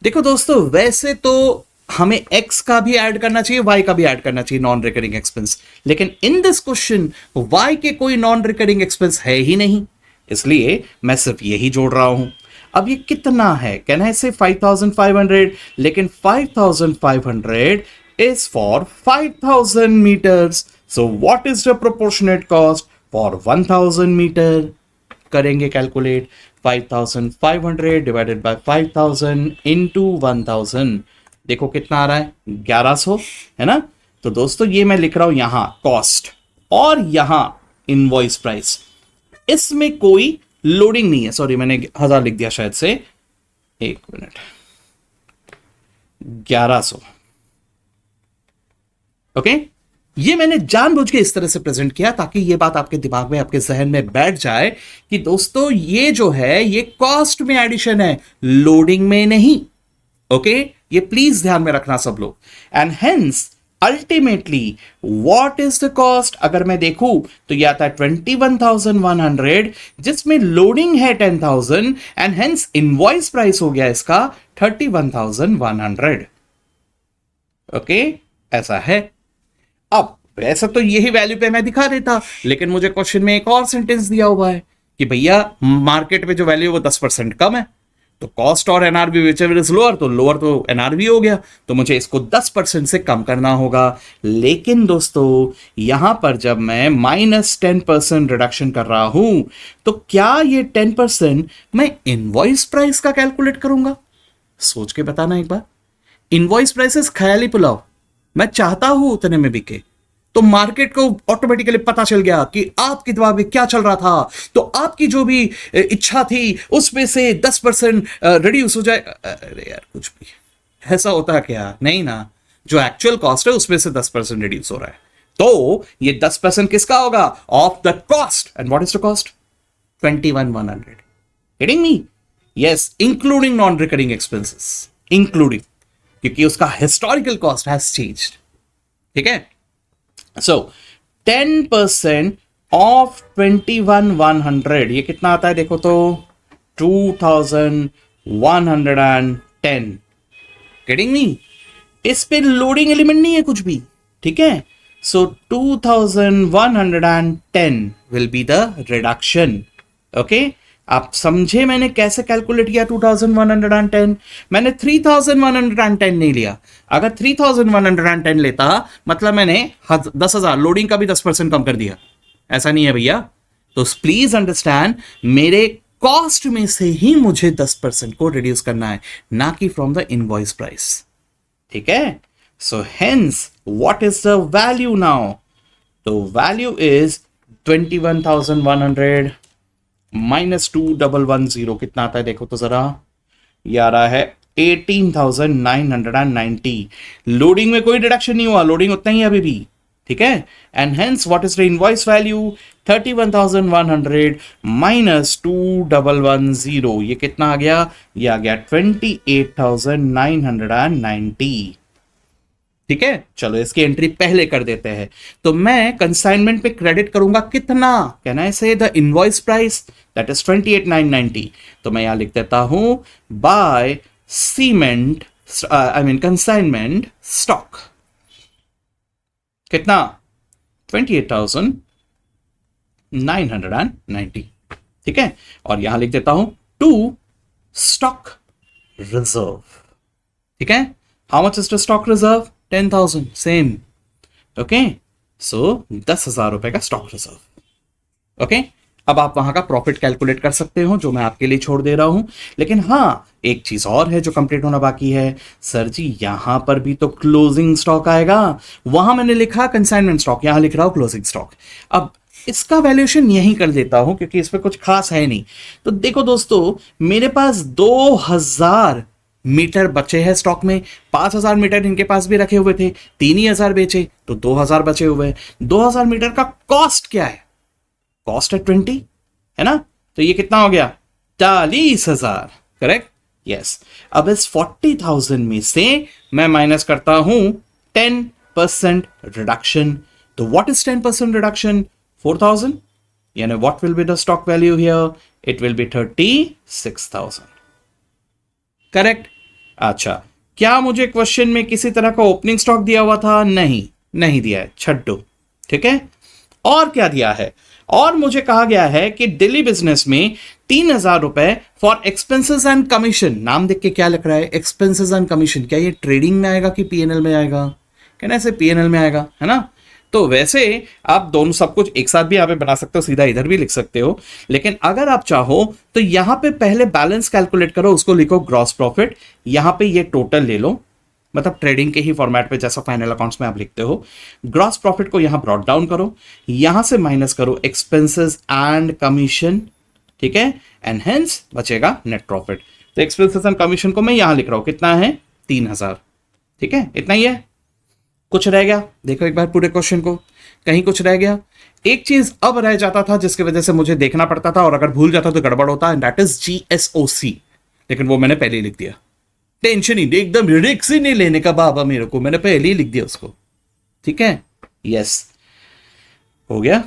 देखो दोस्तों, वैसे तो हमें एक्स का भी ऐड करना चाहिए, वाई का भी ऐड करना चाहिए नॉन रिकरिंग एक्सपेंस, लेकिन इन दिस क्वेश्चन वाई के कोई नॉन रिकरिंग एक्सपेंस है ही नहीं, इसलिए मैं सिर्फ यही जोड़ रहा हूं। अब ये कितना है, कहना है से 5,500, लेकिन 5,500 is for 5,000 meters. So what is the proportionate cost for 1,000 meter? करेंगे कैलकुलेट, 5,500 डिवाइडेड बाय 5,000 इंटू 1,000, देखो कितना आ रहा है, 1100, है ना। तो दोस्तों ये मैं लिख रहा हूं यहां कॉस्ट और यहां इनवॉइस प्राइस, इसमें कोई लोडिंग नहीं है, सॉरी मैंने 1000 लिख दिया शायद से, एक मिनट, 1100, ओके। ये मैंने जानबूझ के इस तरह से प्रेजेंट किया ताकि ये बात आपके दिमाग में, आपके जहन में बैठ जाए कि दोस्तों ये जो है ये कॉस्ट में एडिशन है, लोडिंग में नहीं, ओके। ये प्लीज ध्यान में रखना सब लोग। And hence ultimately what is the cost, अगर मैं देखूं तो ये आता है 21,100, जिसमें लोडिंग है 10,000 एंड हेंस इनवॉइस प्राइस हो गया इसका 31,100, ओके, ऐसा है। अब वैसा तो यही वैल्यू पे मैं दिखा देता, लेकिन मुझे क्वेश्चन में एक और सेंटेंस दिया हुआ है कि भैया मार्केट में जो वैल्यू है वो 10% कम है, तो कॉस्ट और एनआरवी व्हिचएवर इज लोअर, तो लोअर तो एनआरवी हो गया, तो मुझे इसको 10% से कम करना होगा। लेकिन दोस्तों यहां पर जब मैं -10% रिडक्शन कर रहा हूं, तो क्या ये 10% मैं इनवॉइस प्राइस का कैलकुलेट करूंगा? सोच के बताना एक बार। इनवॉइस प्राइसेस ख्याली पुलाव, मैं चाहता हूं उतने में बिके, तो मार्केट को ऑटोमेटिकली पता चल गया कि आपके दिमाग में क्या चल रहा था, तो आपकी जो भी इच्छा थी उसमें से 10% रिड्यूस हो जाए। अरे यार कुछ भी ऐसा होता है क्या? नहीं ना, जो एक्चुअल कॉस्ट है उसमें से 10% रिड्यूस हो रहा है, तो ये 10% किसका होगा? Of the cost. And what is the cost? 21,100। Getting me? Yes, including non recurring expenses, including, क्योंकि उसका हिस्टोरिकल कॉस्ट हैज चेंज्ड, ठीक है। सो 10% ऑफ 21,100, ये कितना आता है देखो तो 2,110। Getting me? इस पे लोडिंग एलिमेंट नहीं है कुछ भी, ठीक है। सो 2,110 will be the reduction, okay. आप समझे मैंने कैसे कैलकुलेट किया 2,110? मैंने 3,110 नहीं लिया। अगर 3,110 लेता मतलब मैंने 10,000 लोडिंग का भी 10% कम कर दिया, ऐसा नहीं है भैया। तो प्लीज अंडरस्टैंड, मेरे कॉस्ट में से ही मुझे 10% को रिड्यूस करना है, ना कि फ्रॉम द इनवॉइस प्राइस, ठीक है। So hence what is the value now? तो वैल्यू इज 21,100 -2110 कितना आता है देखो तो जरा, ये आ रहा है 18,990। लोडिंग में कोई डिडक्शन नहीं हुआ, लोडिंग उतना ही है अभी भी, ठीक है। And hence what is the invoice value, 31,100 -2110, ये कितना आ गया, ये आ गया 28,990, ठीक है। चलो इसकी एंट्री पहले कर देते हैं। तो मैं कंसाइनमेंट पे क्रेडिट करूंगा कितना, can I say the invoice price that is 28,990। तो मैं यहां लिख देता हूं by cement, I mean consignment stock, कितना 28,990, ठीक है। और यहां लिख देता हूं टू स्टॉक रिजर्व, ठीक है। How much is the stock reserve, 10,000, same, okay. So 10,000 रुपए का स्टॉक रिजर्व, ओके। अब आप वहां का प्रॉफिट कैलकुलेट कर सकते हो, जो मैं आपके लिए छोड़ दे रहा हूं। लेकिन हाँ, एक चीज और है जो कंप्लीट होना बाकी है। सर जी यहां पर भी तो क्लोजिंग स्टॉक आएगा, वहां मैंने लिखा कंसाइनमेंट स्टॉक, यहां लिख रहा हूं क्लोजिंग स्टॉक। अब इसका वैल्यूएशन यहीं कर देता हूं क्योंकि इस पर कुछ खास है नहीं। तो देखो दोस्तों, मेरे पास 2,000 मीटर बचे हैं स्टॉक में, 5,000 मीटर इनके पास भी रखे हुए थे, 3,000 बेचे तो 2,000 बचे हुए हैं। 2,000 मीटर का कॉस्ट क्या है, कॉस्ट है 20, है ना। तो ये कितना हो गया, 40,000, करेक्ट, यस। अब इस 40,000 में से मैं माइनस करता हूं 10% रिडक्शन। तो व्हाट इज 10% रिडक्शन, 4,000, यानी what will be the stock value here, it will be 36,000, correct. अच्छा, क्या मुझे क्वेश्चन में किसी तरह का ओपनिंग स्टॉक दिया हुआ था, नहीं, नहीं दिया है, छड्डो, ठीक है। और क्या दिया है, और मुझे कहा गया है कि डेली बिजनेस में 3,000 रुपए फॉर एक्सपेंसेस एंड कमीशन। नाम देख के क्या लिख रहा है, एक्सपेंसेस एंड कमीशन, क्या ये ट्रेडिंग में आएगा कि पीएनएल में आएगा, कहना ऐसे पीएनएल में आएगा, है ना। तो वैसे आप दोनों सब कुछ एक साथ भी यहां पे बना सकते हो, सीधा इधर भी लिख सकते हो। लेकिन अगर आप चाहो तो यहां पे पहले बैलेंस कैलकुलेट करो, उसको लिखो ग्रॉस प्रॉफिट, यहां पे ये टोटल ले लो, मतलब ट्रेडिंग के ही फॉर्मेट पे जैसा फाइनल अकाउंट्स में आप लिखते हो। ग्रॉस प्रॉफिट को यहां ब्रॉट डाउन करो, यहां से माइनस करो एक्सपेंसेस एंड कमीशन, ठीक है। एंड हेंस बचेगा नेट प्रॉफिट। तो एक्सपेंसेस एंड कमीशन को मैं यहां लिख रहा हूं, कितना है, 3,000, ठीक है, इतना ही है। कुछ रह गया, देखो एक बार पूरे क्वेश्चन को, कहीं कुछ रह गया। एक चीज अब रह जाता था जिसकी वजह से मुझे देखना पड़ता था, और अगर भूल जाता तो गड़बड़ होता, एंड दैट इज GSOC, लेकिन वो मैंने पहले ही लिख दिया। टेंशन ही, एकदम रिस्क ही नहीं लेने का बाबा मेरे को, मैंने पहले ही लिख दिया उसको, ठीक है, यस, हो गया,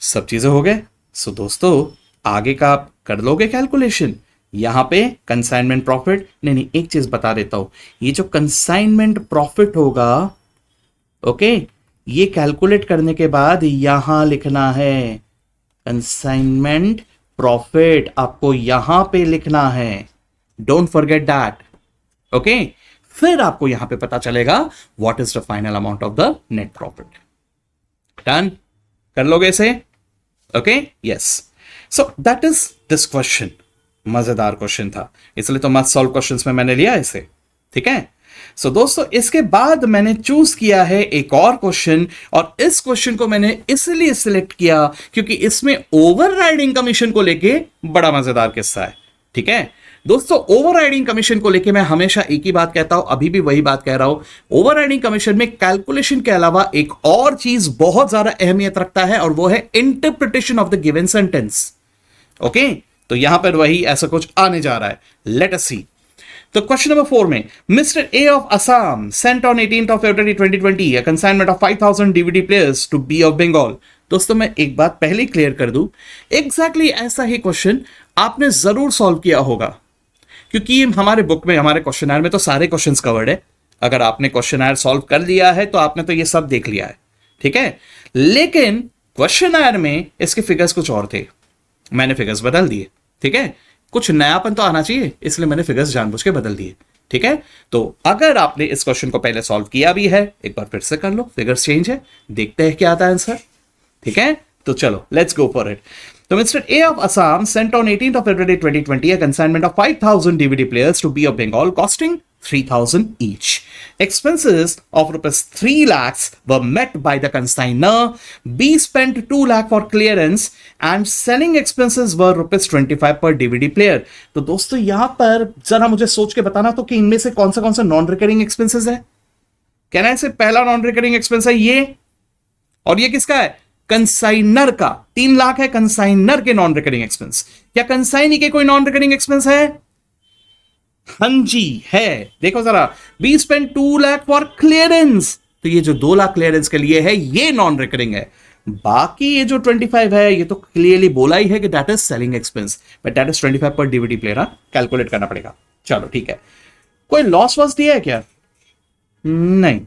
सब चीजें हो गए। सो दोस्तों आगे का आप कर लोगे कैलकुलेशन। यहां पे कंसाइनमेंट प्रॉफिट, नहीं, एक चीज बता देता हूं, ये जो कंसाइनमेंट प्रॉफिट होगा, ओके, ये कैलकुलेट करने के बाद यहां लिखना है कंसाइनमेंट प्रॉफिट, आपको यहां पे लिखना है, डोंट फॉरगेट दैट, ओके। फिर आपको यहां पे पता चलेगा what is the final amount of the net profit. Done, कर लोगे इसे, okay, yes. So that is this question, मजेदार क्वेश्चन था, इसलिए तो मैथ सॉल्व क्वेश्चंस में मैंने लिया इसे, ठीक है। सो दोस्तों इसके बाद मैंने चूज किया है एक और क्वेश्चन, और इस क्वेश्चन को मैंने इसलिए सिलेक्ट किया क्योंकि इसमें ओवरराइडिंग कमीशन को लेके बड़ा मजेदार किस्सा है, ठीक है। दोस्तों ओवरराइडिंग कमीशन को लेके मैं हमेशा एक ही बात कहता हूं, अभी भी वही बात कह रहा हूं। ओवरराइडिंग कमीशन में कैलकुलेशन के अलावा एक और चीज बहुत ज्यादा अहमियत रखता है, और वो है interpretation of the given sentence, okay. तो यहां पर वही ऐसा कुछ आने जा रहा है, लेट अस सी। तो क्वेश्चन नंबर 4 में, mister A of Assam Saint on 18th of February 2020 a consignment of 5,000 DVD players to B of Bengal। दोस्तों मैं एक बात पहले क्लियर कर दूं, एग्जैक्टली ऐसा ही क्वेश्चन आपने जरूर सॉल्व किया होगा, क्योंकि हमारे बुक में, हमारे क्वेश्चनर में तो सारे क्वेश्चंस कवर्ड है। अगर आपने क्वेश्चनर सॉल्व कर लिया है तो आपने तो ये सब देख लिया है, ठीक है। लेकिन क्वेश्चनर में इसके फिगर्स कुछ और थे, मैंने फिगर्स बदल दिए, ठीक है। कुछ नयापन तो आना चाहिए, इसलिए मैंने फिगर्स जानबूझ के बदल दिए, ठीक है। तो अगर आपने इस क्वेश्चन को पहले सॉल्व किया भी है, एक बार फिर से कर लो, फिगर्स चेंज है, देखते हैं क्या आता है आंसर, ठीक है। तो चलो लेट्स गो फॉर इट। तो mister A of Assam Saint on 18th of February 2020 a consignment of 5,000 DVD players to B of Bengal costing 3,000 each. Expenses of rupees 3 lakhs were met by the consignor. B spent 2 lakh for clearance and selling expenses were rupees 25 per DVD player. तो दोस्तों यहां पर जरा मुझे सोच के बताना तो कि इनमें से कौन सा नॉन रिकरिंग एक्सपेंसेस है। कहना है से पहला नॉन रिकरिंग एक्सपेंस है ये, और ये किसका है? कंसाइनर का। 3 लाख है कंसाइनर के नॉन रिकरिंग एक्सपेंस। क्या कंसाइनी के कोई नॉन रिकरिंग एक्सपेंस है? हाँ जी है। देखो जरा, be spend 2 lakh for clearance, तो ये जो 2 लाख क्लियरेंस के लिए है ये नॉन रिकरिंग है। बाकी ये जो 25 है ये तो क्लियरली बोला ही है कि that is selling expense, but that is 25 पर डीवीडी प्लेयर। कैलकुलेट करना पड़ेगा। चलो ठीक है। कोई लॉस वॉस दिया है क्या? नहीं,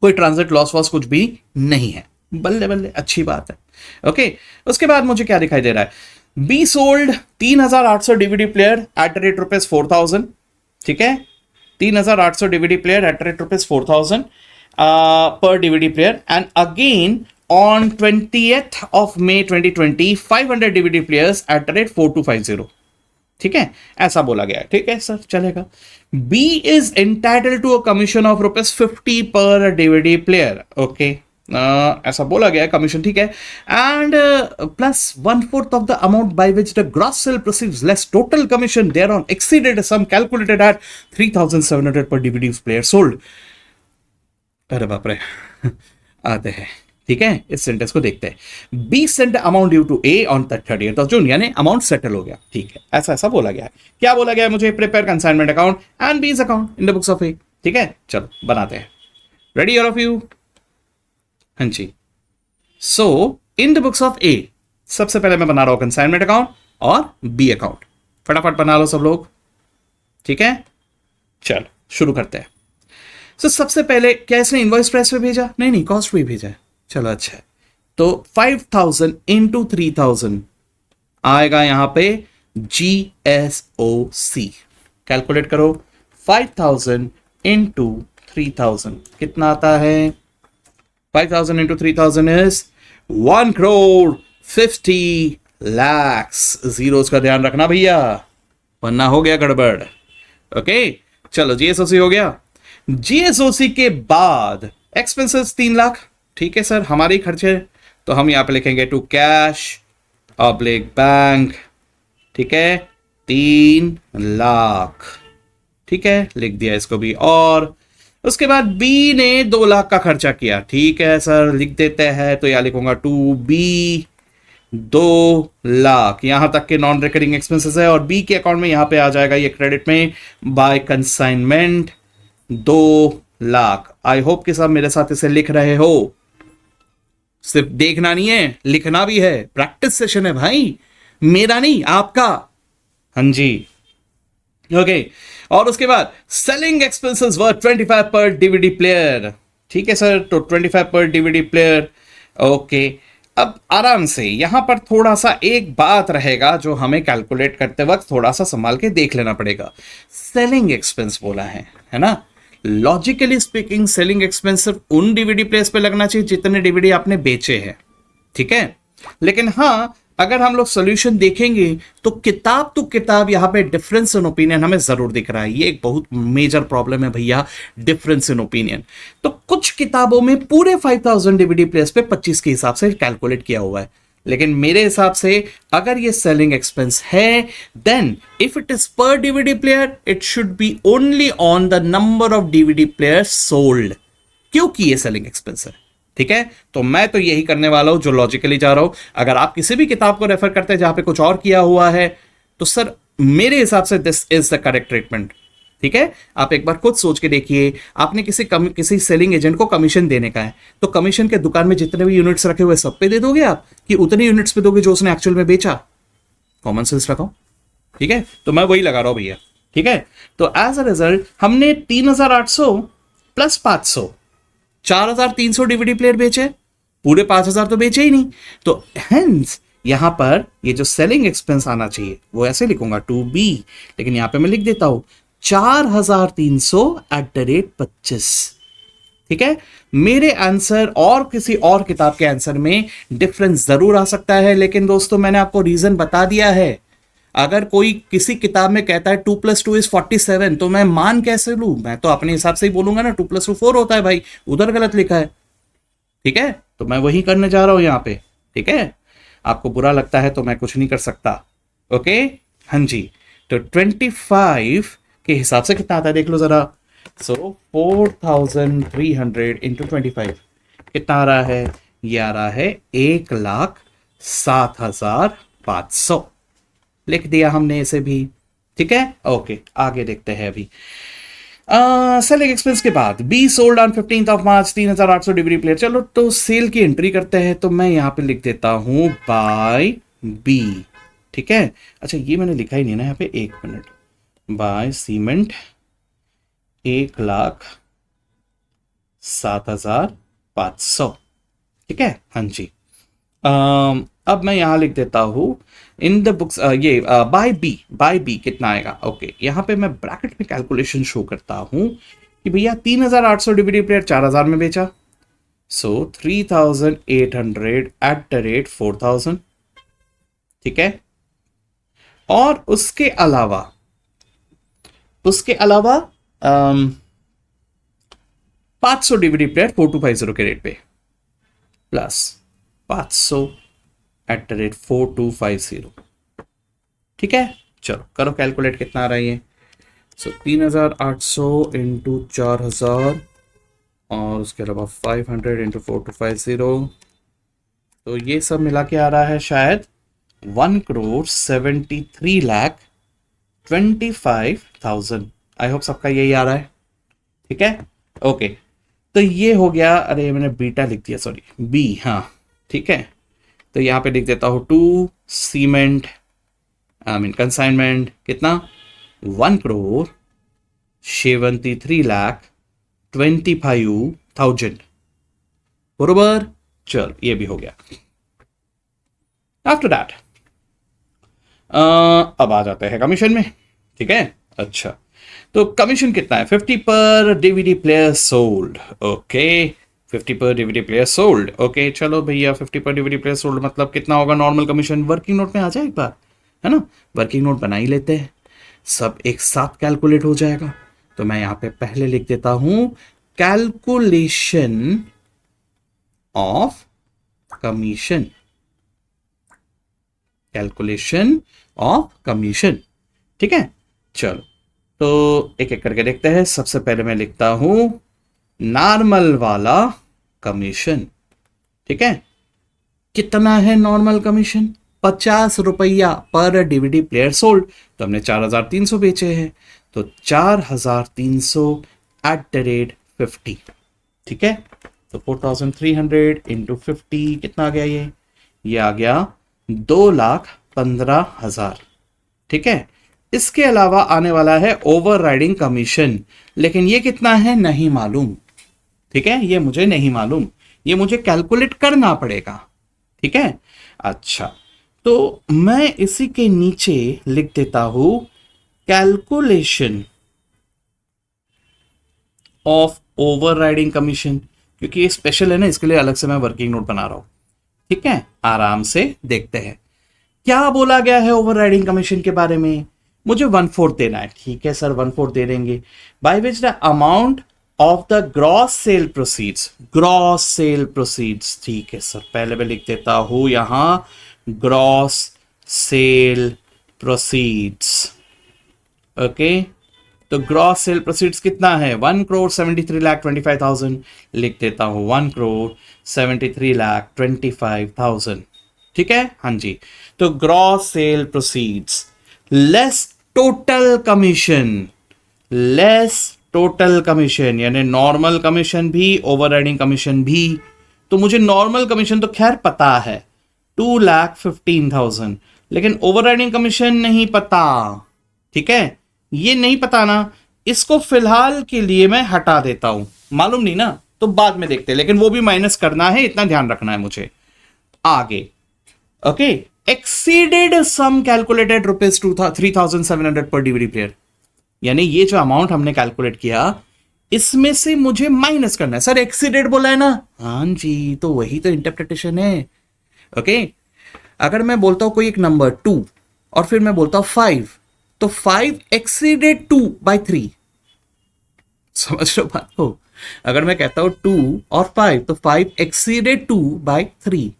कोई ट्रांजिट लॉस वॉस कुछ भी नहीं है। बल्ले बल्ले, अच्छी बात है। ओके, उसके बाद मुझे क्या दिखाई दे रहा है? Be sold 3,800 DVD player eight the rate rupees 4,000। ठीक है, 3,800 DVD player eight the rate rupees 4,000 पर DVD player. And again on 20th of May 2020 500 DVD players eight the rate 4250। ठीक है, ऐसा बोला गया है। ठीक है सर, चलेगा। B is entitled to a commission of rupees 50 per DVD player. Okay, ऐसा बोला गया है कमीशन। ठीक है, and plus 1/4 of the amount by which the gross sale proceeds less total commission thereon exceeded sum calculated at 3,700 पर DVD player sold. अरे बाप रे, आते हैं। ठीक है, इस सेंटेंस को देखते हैं। B sent amount due to A on 30th of June, यानी अमाउंट सेटल हो गया। ठीक है, ऐसा ऐसा बोला गया है। क्या बोला गया है मुझे? Prepare consignment account and B's account in the books of A. ठीक है, चलो बनाते हैं। Ready all of you? हाँ जी। So in the books of A सबसे पहले मैं बना रहा हूं कंसाइनमेंट अकाउंट और बी अकाउंट। फटाफट बना लो सब लोग। ठीक है, चलो शुरू करते हैं। सो सबसे पहले क्या इसने इनवॉइस प्राइस पे भेजा? नहीं, कॉस्ट पे भेजा है। चलो अच्छा है। तो 5,000 इंटू 3,000 आएगा यहां पे GSOC। कैलकुलेट करो। 5,000 इंटू 3,000 कितना आता है? 5,000 इंटू 3,000 इज 1,50,00,000। जीरोस का ध्यान रखना भैया, वरना हो गया गड़बड़। ओके, चलो GSOC हो गया। GSOC के बाद एक्सपेंसेस 3 लाख। ठीक है सर, हमारे ही खर्चे, तो हम यहां पे लिखेंगे टू कैश ऑब्लिक बैंक। ठीक है, 3 लाख। ठीक है, लिख दिया इसको भी। और उसके बाद बी ने 2 लाख का खर्चा किया। ठीक है सर, लिख देते हैं। तो यहां लिखूंगा टू बी 2 लाख। यहां तक के नॉन रिकरिंग एक्सपेंसेस है और बी के अकाउंट में यहां पे आ जाएगा ये क्रेडिट में by consignment 2 lakh. I hope कि सब मेरे साथ इसे लिख रहे हो। सिर्फ देखना नहीं है, लिखना भी है। प्रैक्टिस सेशन है भाई, मेरा नहीं आपका। हाँ जी, ओके। और उसके बाद सेलिंग एक्सपेंसेस वर 25 पर डीवीडी प्लेयर। ठीक है सर, तो 25 पर डीवीडी प्लेयर। ओके, अब आराम से यहां पर थोड़ा सा एक बात रहेगा जो हमें कैलकुलेट करते वक्त थोड़ा सा संभाल के देख लेना पड़ेगा। सेलिंग एक्सपेंस बोला है ना? लॉजिकली स्पीकिंग सेलिंग एक्सपेंस सिर्फ उन डीवीडी प्लेयर्स पे लगना चाहिए जितने डीवीडी आपने बेचे हैं। ठीक है, लेकिन हाँ, अगर हम लोग सॉल्यूशन देखेंगे तो किताब टू किताब यहां पे डिफरेंस इन ओपिनियन हमें जरूर दिख रहा है। ये एक बहुत मेजर प्रॉब्लम है भैया, डिफरेंस इन ओपिनियन। तो कुछ किताबों में पूरे 5,000 डीवीडी प्लेयर्स पे 25 के हिसाब से कैलकुलेट किया हुआ है, लेकिन मेरे हिसाब से अगर ये सेलिंग एक्सपेंस है देन इफ इट इज पर DVD player it should be only on the number of DVD players sold, क्योंकि ये सेलिंग एक्सपेंस है। ठीक है, तो मैं तो यही करने वाला हूं जो लॉजिकली जा रहा हूं। अगर आप किसी भी किताब को रेफर करते हैं जहां पे कुछ और किया हुआ है तो सर मेरे हिसाब से this is the correct treatment. ठीक है, आप एक बार खुद सोच के देखिए, आपने किसी सेलिंग एजेंट को कमीशन देने का है तो कमीशन के दुकान में जितने भी यूनिट्स रखे हुए सब पे दे दोगे आप, कि उतने यूनिट्स पे दोगे जो उसने एक्चुअल में बेचा? कॉमन सेंस लगाओ। ठीक है, तो मैं वही लगा रहा हूं भैया। ठीक है, तो एज अ रिजल्ट हमने 3,800 प्लस 500 4,300 डीवीडी प्लेयर बेचे, पूरे 5,000 तो बेचे ही नहीं। तो हेंस यहां पर ये जो सेलिंग एक्सपेंस आना चाहिए वो ऐसे लिखूंगा टू बी, लेकिन यहां पे मैं लिख देता हूं 4,300 @ 25। ठीक है, मेरे आंसर और किसी और किताब के आंसर में डिफरेंस जरूर आ सकता है, लेकिन दोस्तों मैंने आपको रीजन बता दिया है। अगर कोई किसी किताब में कहता है 2+2 = 47, तो मैं मान कैसे लूं? मैं तो अपने हिसाब से ही बोलूंगा ना, 2+2 4 होता है भाई, उधर गलत लिखा है। ठीक है, तो मैं वही करने जा रहा हूं यहाँ पे। ठीक है, आपको बुरा लगता है तो मैं कुछ नहीं कर सकता। ओके, हाँ जी। तो 25 के हिसाब से कितना आता है देख लो जरा। सो 4300 इंटू 25 कितना आ रहा है? ये आ रहा है 1,07,500। लिख दिया हमने इसे भी। ठीक है, ओके, आगे देखते हैं अभी। सेलिंग एक्सपेंस के बाद be sold on 15 March 3,800 degree player. चलो तो सेल की एंट्री करते हैं, तो मैं यहां पे लिख देता हूं बाय बी। ठीक है, अच्छा ये मैंने लिखा ही नहीं ना यहाँ पे, 1 मिनट। Bye cement 1,07,500। ठीक है, हाँ जी। अब मैं यहां लिख देता हूं इन द बुक्स, ये बाय बी कितना आएगा? ओके, यहां पे मैं ब्रैकेट में कैलकुलेशन शो करता हूं कि भैया 3,800 डिविडी प्लेयर 4,000 में बेचा, सो 3,800 @ 4,000। ठीक है, और उसके अलावा 500 डिविडी प्लेयर 4250 के रेट पे, प्लस 500 @ 4250। ठीक है, चलो करो कैलकुलेट, कितना आ रहा है ये? सो 3,800 इंटू 4,000 और उसके अलावा 500 इंटू 4250, तो ये सब मिला के आ रहा है शायद 1,73,25,000। आई होप सबका यही आ रहा है। ठीक है, ओके, तो ये हो गया। अरे मैंने बीटा लिख दिया, सॉरी, बी, हाँ ठीक है। तो यहाँ पे लिख देता हूँ 2 सीमेंट कंसाइनमेंट कितना? 1,73,25,000 बरोबर। चल ये भी हो गया। आफ्टर दैट अब आ जाते हैं कमीशन में। ठीक है, अच्छा तो कमीशन कितना है? 50 per DVD player sold. Okay, 50 per DVD player sold. Okay, चलो भैया 50 पर डीवीडी प्लेयर सोल्ड मतलब कितना होगा नॉर्मल कमीशन? वर्किंग नोट में आ जाए एक बार, है ना? वर्किंग नोट बना ही लेते हैं, सब एक साथ कैलकुलेट हो जाएगा। तो मैं यहां पे पहले लिख देता हूं calculation of commission, calculation of commission. ठीक है, चलो तो एक एक करके देखते हैं। सबसे पहले मैं लिखता हूं नॉर्मल वाला कमीशन। ठीक है, कितना है नॉर्मल कमीशन? 50 रुपया पर डीवीडी प्लेयर सोल्ड। तो हमने 4,300 बेचे हैं, तो 4,300 @ 50। ठीक है, तो 4,300 इंटू 50 कितना आ गया? ये आ गया 2,15,000। ठीक है, इसके अलावा आने वाला है ओवर राइडिंग कमीशन, लेकिन ये कितना है नहीं मालूम। ठीक है, ये मुझे नहीं मालूम, ये मुझे कैलकुलेट करना पड़ेगा। ठीक है, अच्छा तो मैं इसी के नीचे लिख देता हूं calculation of over riding commission, क्योंकि ये स्पेशल है ना, इसके लिए अलग से मैं वर्किंग नोट बना रहा हूं। ठीक है, आराम से देखते हैं क्या बोला गया है ओवर राइडिंग कमीशन के बारे में। मुझे 1/4 देना है। ठीक है सर, 1/4 दे देंगे। By which the amount of the gross sale proceeds, gross sale proceeds. ठीक है सर, पहले मैं लिख देता हूं यहां ग्रॉस सेल प्रोसीड्स। ओके, तो ग्रॉस सेल प्रोसीड्स कितना है? 1,73,25,000। लिख देता हूं 1,73,25,000। ठीक है, हाँ जी। तो gross sale proceeds less total commission, less total commission यानी नॉर्मल कमीशन भी ओवर राइडिंग कमीशन भी। तो मुझे नॉर्मल कमीशन तो खैर पता है 2,15,000, लेकिन ओवर राइडिंग कमीशन नहीं पता। ठीक है, ये नहीं पता ना, इसको फिलहाल के लिए मैं हटा देता हूं। मालूम नहीं ना, तो बाद में देखते हैं, लेकिन वो भी माइनस करना है, इतना ध्यान रखना है मुझे। आगे ओके, एक्सीडेड सम कैलकुलेटेड ₹3,700 पर डीवीडी प्लेयर, यानी ये जो अमाउंट हमने कैलकुलेट किया इसमें से मुझे माइनस करना है। सर एक्सीडेड बोला है ना? हाँ जी, तो वही तो इंटरप्रिटेशन है। ओके, अगर मैं बोलता हूं कोई एक नंबर 2 और फिर मैं बोलता हूं 5, तो 5 एक्सीडेड 2/3। समझ रहे हो बात को? अगर मैं कहता हूं 2 और 5, तो 5 एक्सीडेड 2/3।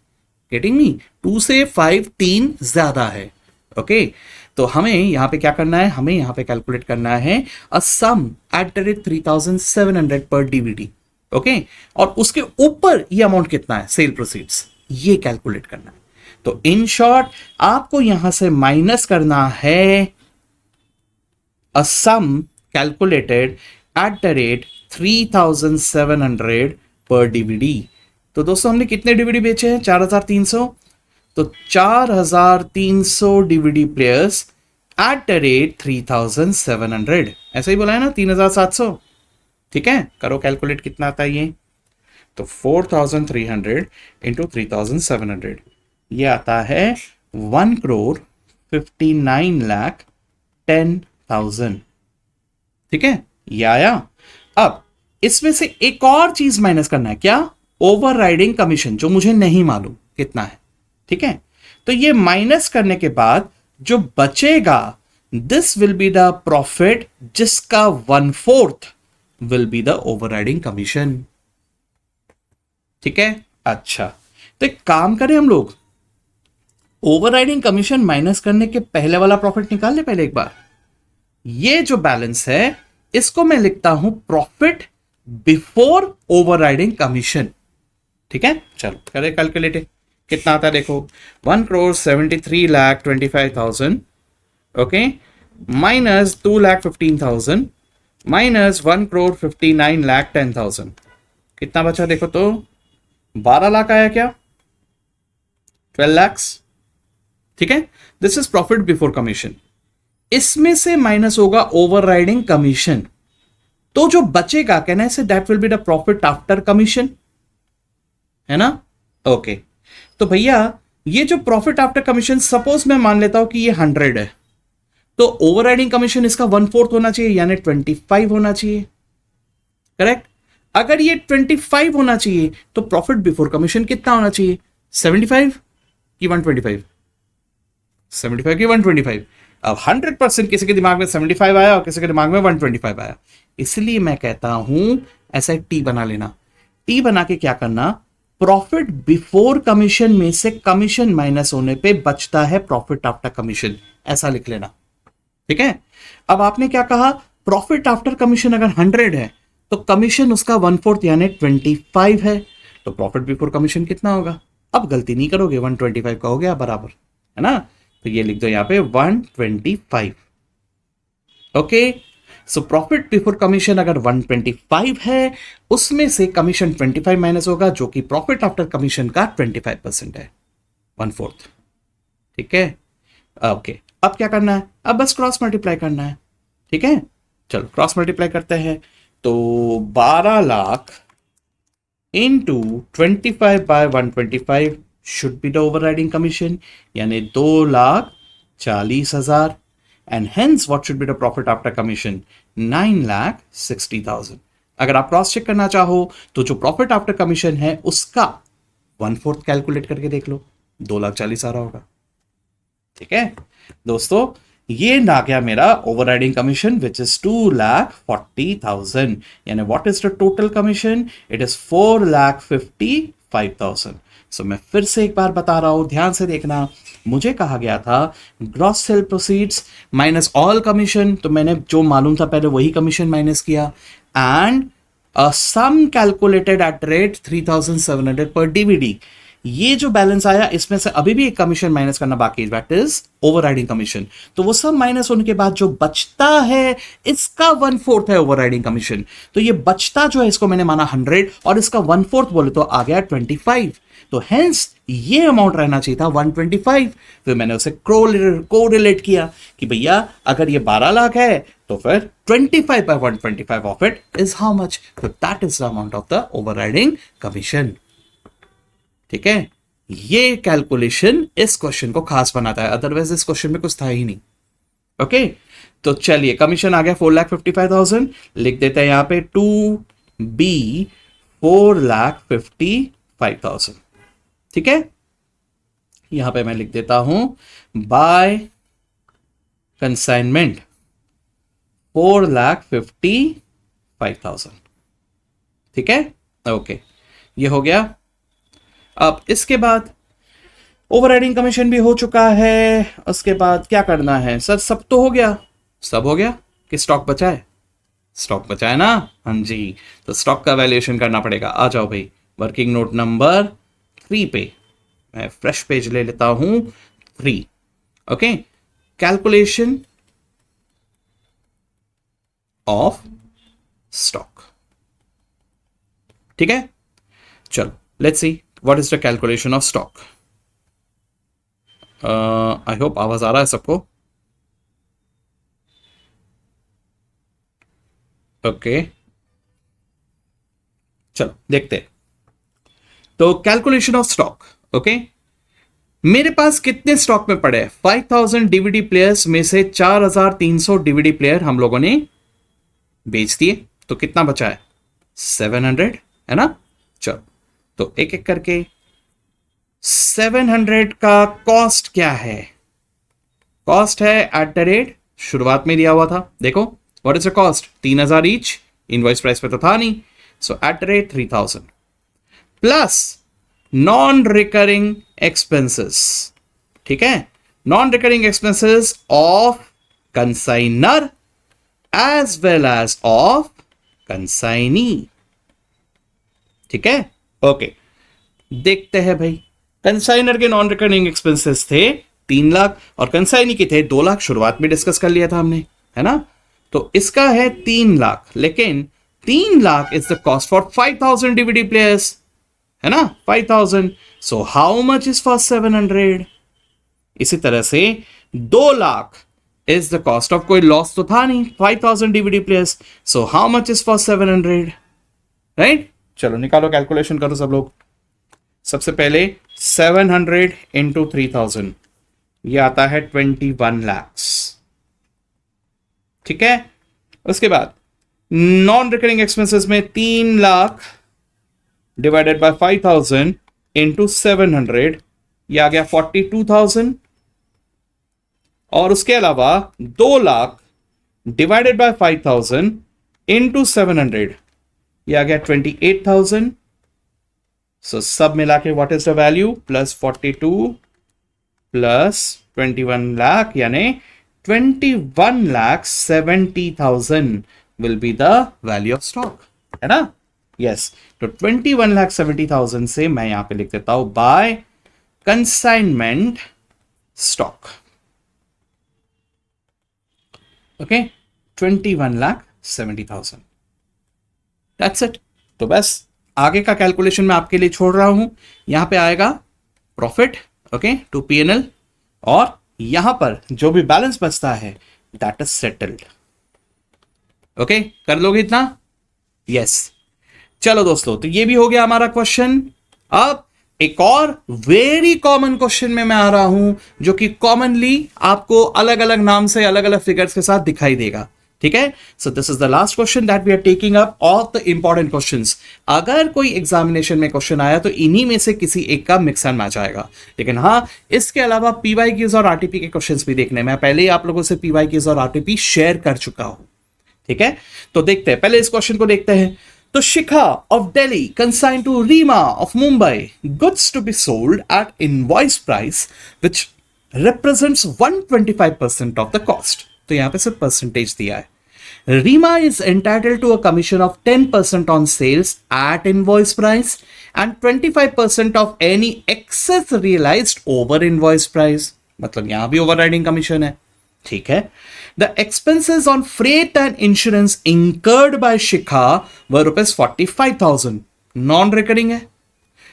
Getting me? 2 से 5 3 ज्यादा है। ओके, तो हमें यहां पे क्या करना है, हमें यहां पे कैलकुलेट करना है अ सम एट द रेट 3700 पर डीवीडी। ओके, और उसके ऊपर ये अमाउंट कितना है, सेल प्रोसीड्स, ये कैलकुलेट करना है। तो इन शॉर्ट आपको यहां से माइनस करना है अ सम कैलकुलेटेड एट द रेट 3700 पर डीवीडी। तो दोस्तों हमने कितने डीवीडी बेचे हैं? 4300। तो 4300 DVD players eight the rate 3700, ऐसा ही बोला है ना, 3700। ठीक है, करो कैलकुलेट कितना आता है ये। तो 4300 इंटू 3700, ये आता है 1,59,10,000। ठीक है, ये आया। अब इसमें से एक और चीज माइनस करना है, क्या? ओवर राइडिंग कमीशन, जो मुझे नहीं मालूम कितना है। ठीक है, तो ये माइनस करने के बाद जो बचेगा, this will be the profit, जिसका 1/4 will be the overriding commission. ठीक है, अच्छा, तो एक काम करें हम लोग, ओवर राइडिंग कमीशन माइनस करने के पहले वाला प्रॉफिट निकाल ले पहले एक बार। ये जो बैलेंस है इसको मैं लिखता हूं profit before over riding commission. ठीक है, चलो करें कैलकुलेट, कितना आता है देखो। 1,73,25,000, ओके, माइनस 2,15,000 माइनस 1,59,10,000, कितना बचा देखो तो? 12 लाख आया क्या? 12 lakhs। ठीक है, this is profit before commission. इसमें से माइनस होगा ओवर राइडिंग कमीशन, तो जो बचेगा, कहना है that will be the profit after commission, है ना? ओके, तो भैया ये जो प्रॉफिट आफ्टर कमीशन, सपोज मैं मान लेता हूं कि ये 100 है, तो ओवर राइडिंग कमीशन इसका 1/4 होना चाहिए, यानी 25 होना चाहिए। करेक्ट? अगर ये 25 होना चाहिए तो प्रॉफिट बिफोर कमीशन कितना होना चाहिए? 75 कि 125? 75 की 125? अब 100% किसी के दिमाग में 75 आया और किसी के दिमाग में 125 आया, इसलिए मैं कहता हूं ऐसा टी बना लेना। टी बना के क्या करना, प्रॉफिट बिफोर कमीशन में से कमीशन माइनस होने पे बचता है प्रॉफिट आफ्टर कमीशन, ऐसा लिख लेना। ठीक है, अब आपने क्या कहा, प्रॉफिट आफ्टर कमीशन अगर 100 है तो कमीशन उसका 1/4 यानी 25 है, तो प्रॉफिट बिफोर कमीशन कितना होगा? अब गलती नहीं करोगे, 125 का हो गया बराबर, है ना? तो ये लिख दो यहां पे 125। Okay, so profit before commission अगर 125 है, उसमें से कमीशन 25 माइनस होगा, जो कि प्रॉफिट आफ्टर कमीशन का 25% है, 1/4। ठीक है, ओके, अब क्या करना है? अब बस क्रॉस मल्टीप्लाई करना है। ठीक है, चलो क्रॉस मल्टीप्लाई करते हैं। तो 12 lakh into 25/125 should be the overriding commission, यानी 2,40,000, and hence what should be the profit after commission? 9,60,000। अगर आप क्रॉस चेक करना चाहो तो जो प्रॉफिट आफ्टर कमीशन है उसका 1/4 कैलकुलेट करके देख लो, 2,40,000 आ रहा होगा। ठीक है दोस्तों, ये ना गया मेरा over riding commission which is 2,40,000, यानी what is the total commission? It is 4,55,000। सो मैं फिर से एक बार बता रहा हूं, ध्यान से देखना। मुझे कहा गया था gross sale proceeds minus all commission, तो मैंने जो मालूम था पहले वही कमीशन माइनस किया, and sum calculated at rate 3,700 पर डीवीडी। ये जो बैलेंस आया इसमें से अभी भी एक कमीशन माइनस करना बाकी है, that is over riding commission. तो वो सब माइनस होने के बाद जो बचता है इसका 1/4 है ओवर राइडिंग कमीशन। तो ये बचता जो है इसको मैंने माना 100 और इसका 1/4 बोले तो आ गया 25। तो हेंस ये अमाउंट रहना चाहिए था 125। फिर मैंने उसे कोरिलेट किया कि भैया अगर ये 12 लाख है तो फिर 25/125 of it is how much? तो that is the amount of the overriding commission. ठीक है, ये कैलकुलेशन इस क्वेश्चन को खास बनाता है, अदरवाइज इस क्वेश्चन में कुछ था ही नहीं। ओके, तो चलिए कमीशन आ गया 4,55,000, लिख देते हैं यहां पे 2B 4,55,000। ठीक है, यहां पे मैं लिख देता हूं बाय कंसाइनमेंट 4,55,000। ठीक है, ओके, ये हो गया। अब इसके बाद ओवरराइडिंग कमीशन भी हो चुका है। उसके बाद क्या करना है सर? सब तो हो गया, सब हो गया कि स्टॉक बचा है? स्टॉक बचा है ना, हाँ जी। तो स्टॉक का वैल्यूएशन करना पड़ेगा। आ जाओ भाई, वर्किंग नोट नंबर 3 पे मैं फ्रेश पेज ले लेता हूं, 3। Okay, calculation of stock. ठीक है, चलो let's see what is the calculation of stock. I hope आवाज आ रहा है सबको। ओके, चलो देखते हैं। तो कैलकुलेशन ऑफ स्टॉक, ओके, मेरे पास कितने स्टॉक में पड़े हैं? 5000 डीवीडी प्लेयर्स में से 4300 डीवीडी प्लेयर हम लोगों ने बेच दिए, तो कितना बचा है? 700, है ना। चलो तो एक एक करके 700 का कॉस्ट क्या है? कॉस्ट है एट द रेट, शुरुआत में दिया हुआ था, देखो what is the cost, 3000 each, invoice price पे तो था नहीं, so at the rate 3000 plus non recurring expenses. ठीक है, non recurring expenses of consignor as well as of consignee. ठीक है, ओके, देखते हैं भाई। कंसाइनर के नॉन रिकरिंग एक्सपेंसेस थे 3 लाख और कंसाइनी के थे 2 लाख, शुरुआत में डिस्कस कर लिया था हमने, है ना। तो इसका है 3 लाख, लेकिन 3 lakh is the cost for 5000 DVD players, है ना, 5000। So how much is for 700? इसी तरह से 2 lakh is the cost of, कोई लॉस तो था नहीं, 5000 DVD players, so how much is for 700, right. चलो निकालो, कैलकुलेशन करो सब लोग। सबसे पहले 700 इंटू 3000, ये आता है 21 lakhs। ठीक है, उसके बाद नॉन रिकरिंग एक्सपेंसेस में 3 लाख डिवाइडेड बाय 5000 इंटू 700, ये आ गया 42,000। और उसके अलावा 2 लाख डिवाइडेड बाय 5000 इंटू 700, ये आ गया 28,000। सो सब मिला के what is the value? Plus 42 plus 21 lakh, यानी 21,70,000 will be the value of stock, है ना। यस, तो 21,70,000 से मैं यहां पे लिख देता हूं by consignment stock. Okay, 21,70,000, that's it. तो बस आगे का कैलकुलेशन मैं आपके लिए छोड़ रहा हूं। यहां पे आएगा प्रॉफिट, ओके, टू P&L, और यहां पर जो भी बैलेंस बचता है दैट इज सेटल्ड। ओके, कर लोगे इतना? यस। चलो दोस्तों, तो ये भी हो गया हमारा क्वेश्चन। अब एक और वेरी कॉमन क्वेश्चन में मैं आ रहा हूं, जो कि कॉमनली आपको अलग अलग नाम से अलग अलग फिगर्स के साथ दिखाई देगा। ठीक है, so this is the last question that we are taking up, all the important questions. अगर कोई एग्जामिनेशन में क्वेश्चन आया तो इन्हीं में से किसी एक का मिक्स एंड मैच आएगा, लेकिन हाँ, इसके अलावा पीवाईक्यूज और आरटीपी के क्वेश्चंस भी देखने, मैं पहले ही आप लोगों से पीवाईक्यूज और आरटीपी शेयर कर चुका हूं। ठीक है, तो देखते हैं, पहले इस क्वेश्चन को देखते हैं। तो Shikha of Delhi consign to Reema of Mumbai goods to be sold at invoice price which represents 125% of the cost. तो यहां पे सिर्फ परसेंटेज दिया है। Rima is entitled to a commission of 10% on sales at invoice price and 25% of any excess realized over invoice price. मतलब यहां भी overriding commission है। ठीक है, the expenses on freight and insurance incurred by Shikha were ₹45,000. Non recurring है।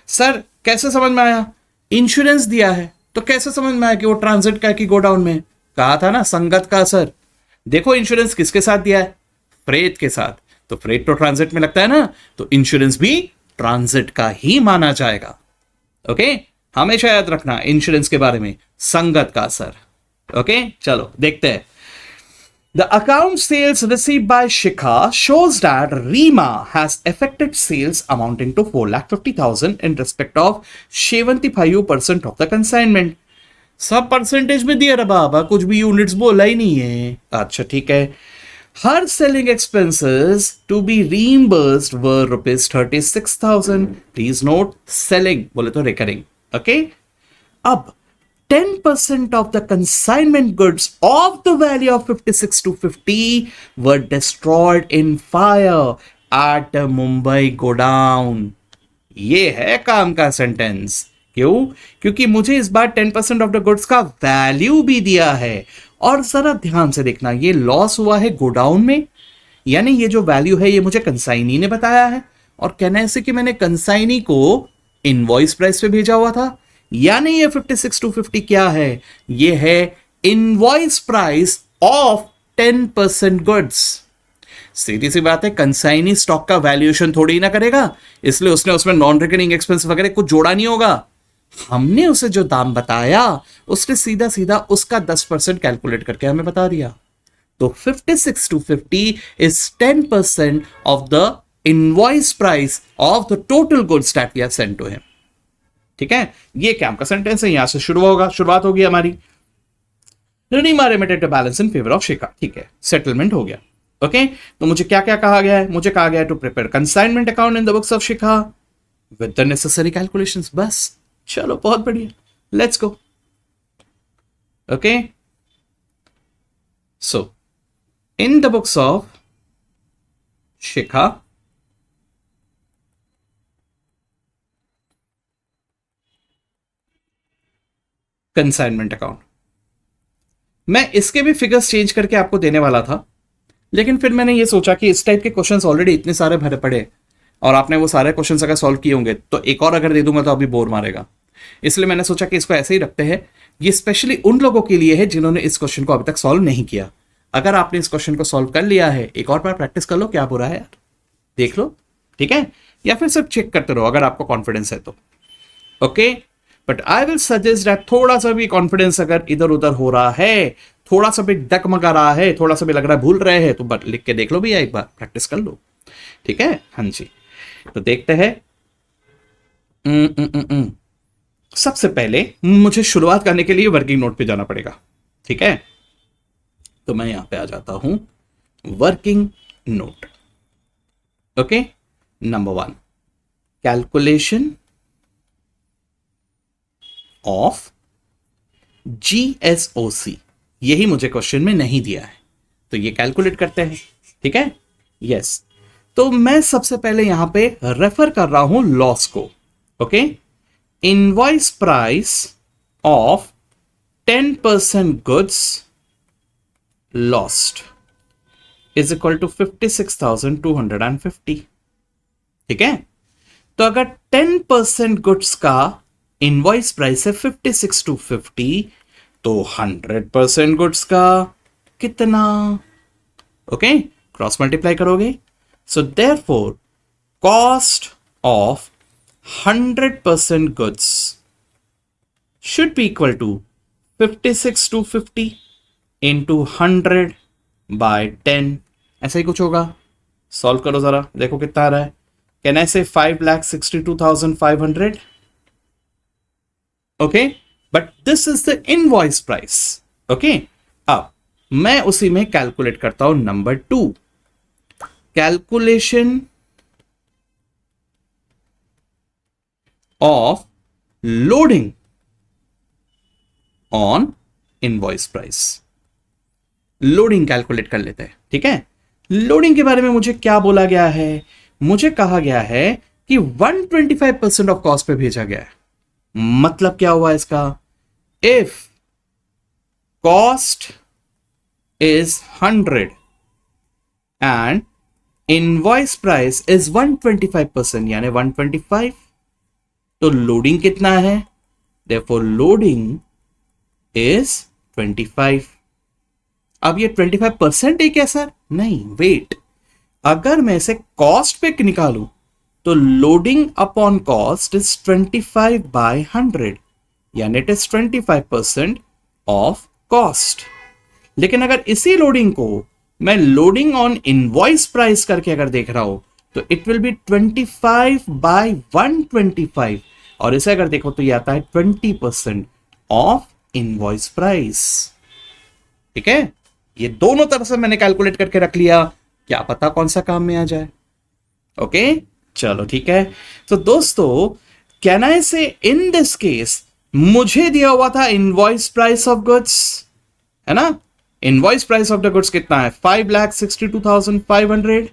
Sir कैसे समझ में आया? इंश्योरेंस दिया है तो कैसे समझ में आया कि वो ट्रांजिट का कि गोडाउन में? कहा था ना संगत का असर। देखो इंश्योरेंस किसके साथ दिया है? फ्रेट के साथ। तो फ्रेट तो ट्रांजिट में लगता है ना, तो इंश्योरेंस भी ट्रांजिट का ही माना जाएगा। ओके, हमेशा याद रखना इंश्योरेंस के बारे में, संगत का असर। ओके, चलो देखते हैं। The account sales received by Shikha shows that Rima has effected sales amounting to 4,50,000 in respect of 75% of the consignment. सब परसेंटेज में दिया रे बाबा, कुछ भी यूनिट्स बोला ही नहीं है। अच्छा ठीक है। Her selling expenses to be reimbursed were ₹36,000। Please note selling बोले तो रिकरिंग। ओके, अब 10% of the consignment goods of the value of 56,250 were destroyed in fire at the Mumbai godown। ये है काम का सेंटेंस। क्यों? क्योंकि मुझे इस बार 10% ऑफ द गुड्स का वैल्यू भी दिया है। और जरा ध्यान से देखना, ये लॉस हुआ है गोडाउन में, यानी ये जो वैल्यू है ये मुझे कंसाइनी ने बताया है। और कहना ऐसे कि मैंने कंसाइनी को इनवॉइस प्राइस पे भेजा हुआ था, यानी ये 56,250 क्या है? ये है इनवॉइस प्राइस ऑफ 10% गुड्स। सीधी सी बात है, कंसाइनी स्टॉक का वैल्यूएशन थोड़ी ही ना करेगा, इसलिए उसने उसमें नॉन रिकरिंग एक्सपेंस वगैरह कुछ जोड़ा नहीं होगा। हमने उसे जो दाम बताया उसने सीधा सीधा उसका 10% कैलकुलेट करके हमें बता दिया। तो 56,250 is 10% of the invoice price of the total goods that we have sent to him. ठीक है, ये क्या का सेंटेंस है, यहां से शुरुआत होगी हमारी। Redeemer remitted to balance in favour of Shikha. ठीक है, सेटलमेंट हो गया। ओके, तो मुझे क्या क्या कहा गया है? मुझे कहा गया है to prepare consignment account in the books of Shikha with the necessary calculations. बस चलो, बहुत बढ़िया, let's go. Okay, so in the books of Shikha consignment account, मैं इसके भी फिगर्स चेंज करके आपको देने वाला था, लेकिन फिर मैंने ये सोचा कि इस टाइप के क्वेश्चंस ऑलरेडी इतने सारे भरे पड़े और आपने वो सारे क्वेश्चंस अगर सॉल्व किए होंगे तो एक और अगर दे दूंगा तो अभी बोर मारेगा। इसलिए मैंने सोचा कि इसको ऐसे ही रखते हैं। ये स्पेशली उन लोगों के लिए है जिन्होंने इस क्वेश्चन को अभी तक सॉल्व नहीं किया। अगर आपने इस क्वेश्चन को सॉल्व कर लिया है, एक और बार प्रैक्टिस कर लो, क्या बुरा है यार, देख लो। ठीक है, या फिर सिर्फ चेक करते रहो अगर आपको कॉन्फिडेंस है तो। Okay, but I will suggest that थोड़ा सा भी कॉन्फिडेंस अगर इधर उधर हो रहा है, थोड़ा सा भी डगमगा रहा है, थोड़ा सा भी लग रहा है भूल रहे हैं, तो लिख के देख लो भैया, एक बार प्रैक्टिस कर लो। ठीक है, हाँ जी, तो देखते हैं। सबसे पहले मुझे शुरुआत करने के लिए वर्किंग नोट पे जाना पड़ेगा। ठीक है, तो मैं यहां पे आ जाता हूं, working note. Okay, number 1, calculation of GSOC। यही मुझे क्वेश्चन में नहीं दिया है, तो ये कैलकुलेट करते हैं। ठीक है, यस। तो मैं सबसे पहले यहां पे रेफर कर रहा हूं लॉस को। Okay, invoice price of 10% goods lost is equal to 56,250। ठीक है, तो अगर 10% गुड्स का इनवॉइस प्राइस है 56,250, तो 100% गुड्स का कितना? ओके, क्रॉस मल्टीप्लाई करोगे। So therefore cost of 100% goods should be equal to 56,250 into 100 by 10। ऐसा ही कुछ होगा। सॉल्व करो जरा, देखो कितना आ रहा है। कैन आई से 5,62,500? Okay, but this is the invoice price. Okay, अब मैं उसी में कैलकुलेट करता हूं number 2, calculation of loading on invoice price. Loading calculate कर लेते हैं। ठीक है, लोडिंग के बारे में मुझे क्या बोला गया है? मुझे कहा गया है कि 125% ऑफ कॉस्ट पे भेजा गया है। मतलब क्या हुआ इसका? If cost is 100 and invoice price is 125%, यानी 125, तो लोडिंग कितना है? Therefore loading is 25। अब ये 25% ही क्या सर? नहीं, वेट, अगर मैं इसे कॉस्ट पे निकालूं तो loading upon cost is 25 by 100, यानी इट इज 25% ऑफ कॉस्ट। लेकिन अगर इसी लोडिंग को मैं लोडिंग ऑन इनवॉइस प्राइस करके अगर देख रहा हूं तो इट विल बी 25 बाय 125, और इसे अगर देखो तो ये आता है 20% ऑफ इनवॉइस प्राइस। ठीक है, ये दोनों तरफ से मैंने कैलकुलेट करके रख लिया, क्या पता कौन सा काम में आ जाए। ओके, चलो ठीक है। तो दोस्तों कैन आई से इन दिस केस मुझे दिया हुआ था इनवॉइस प्राइस ऑफ गुड्स, है ना। Invoice price of the goods कितना है 5,62,500।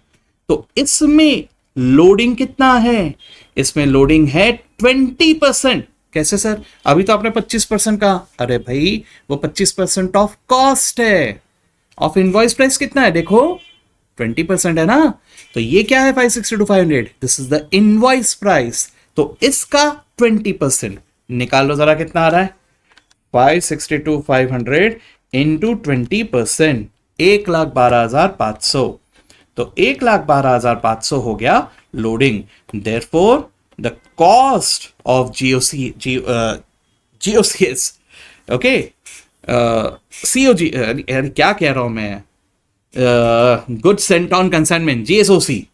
तो इसमें लोडिंग कितना है, इसमें लोडिंग है 20%। कैसे सर, अभी तो आपने 25% कहा। अरे भाई वो 25% ऑफ कॉस्ट है, ऑफ इनवॉइस प्राइस कितना है देखो 20% है ना। तो ये क्या है 562,500, this is the invoice price. तो इसका 20% निकाल लो जरा, कितना आ रहा है 562,500 इंटू 20%, 1,12,500। तो 1,12,500 हो गया loading. Therefore the cost of GOCS, okay, COG, क्या कह रहा हूं मैं, good Saint on consignment, GSOC,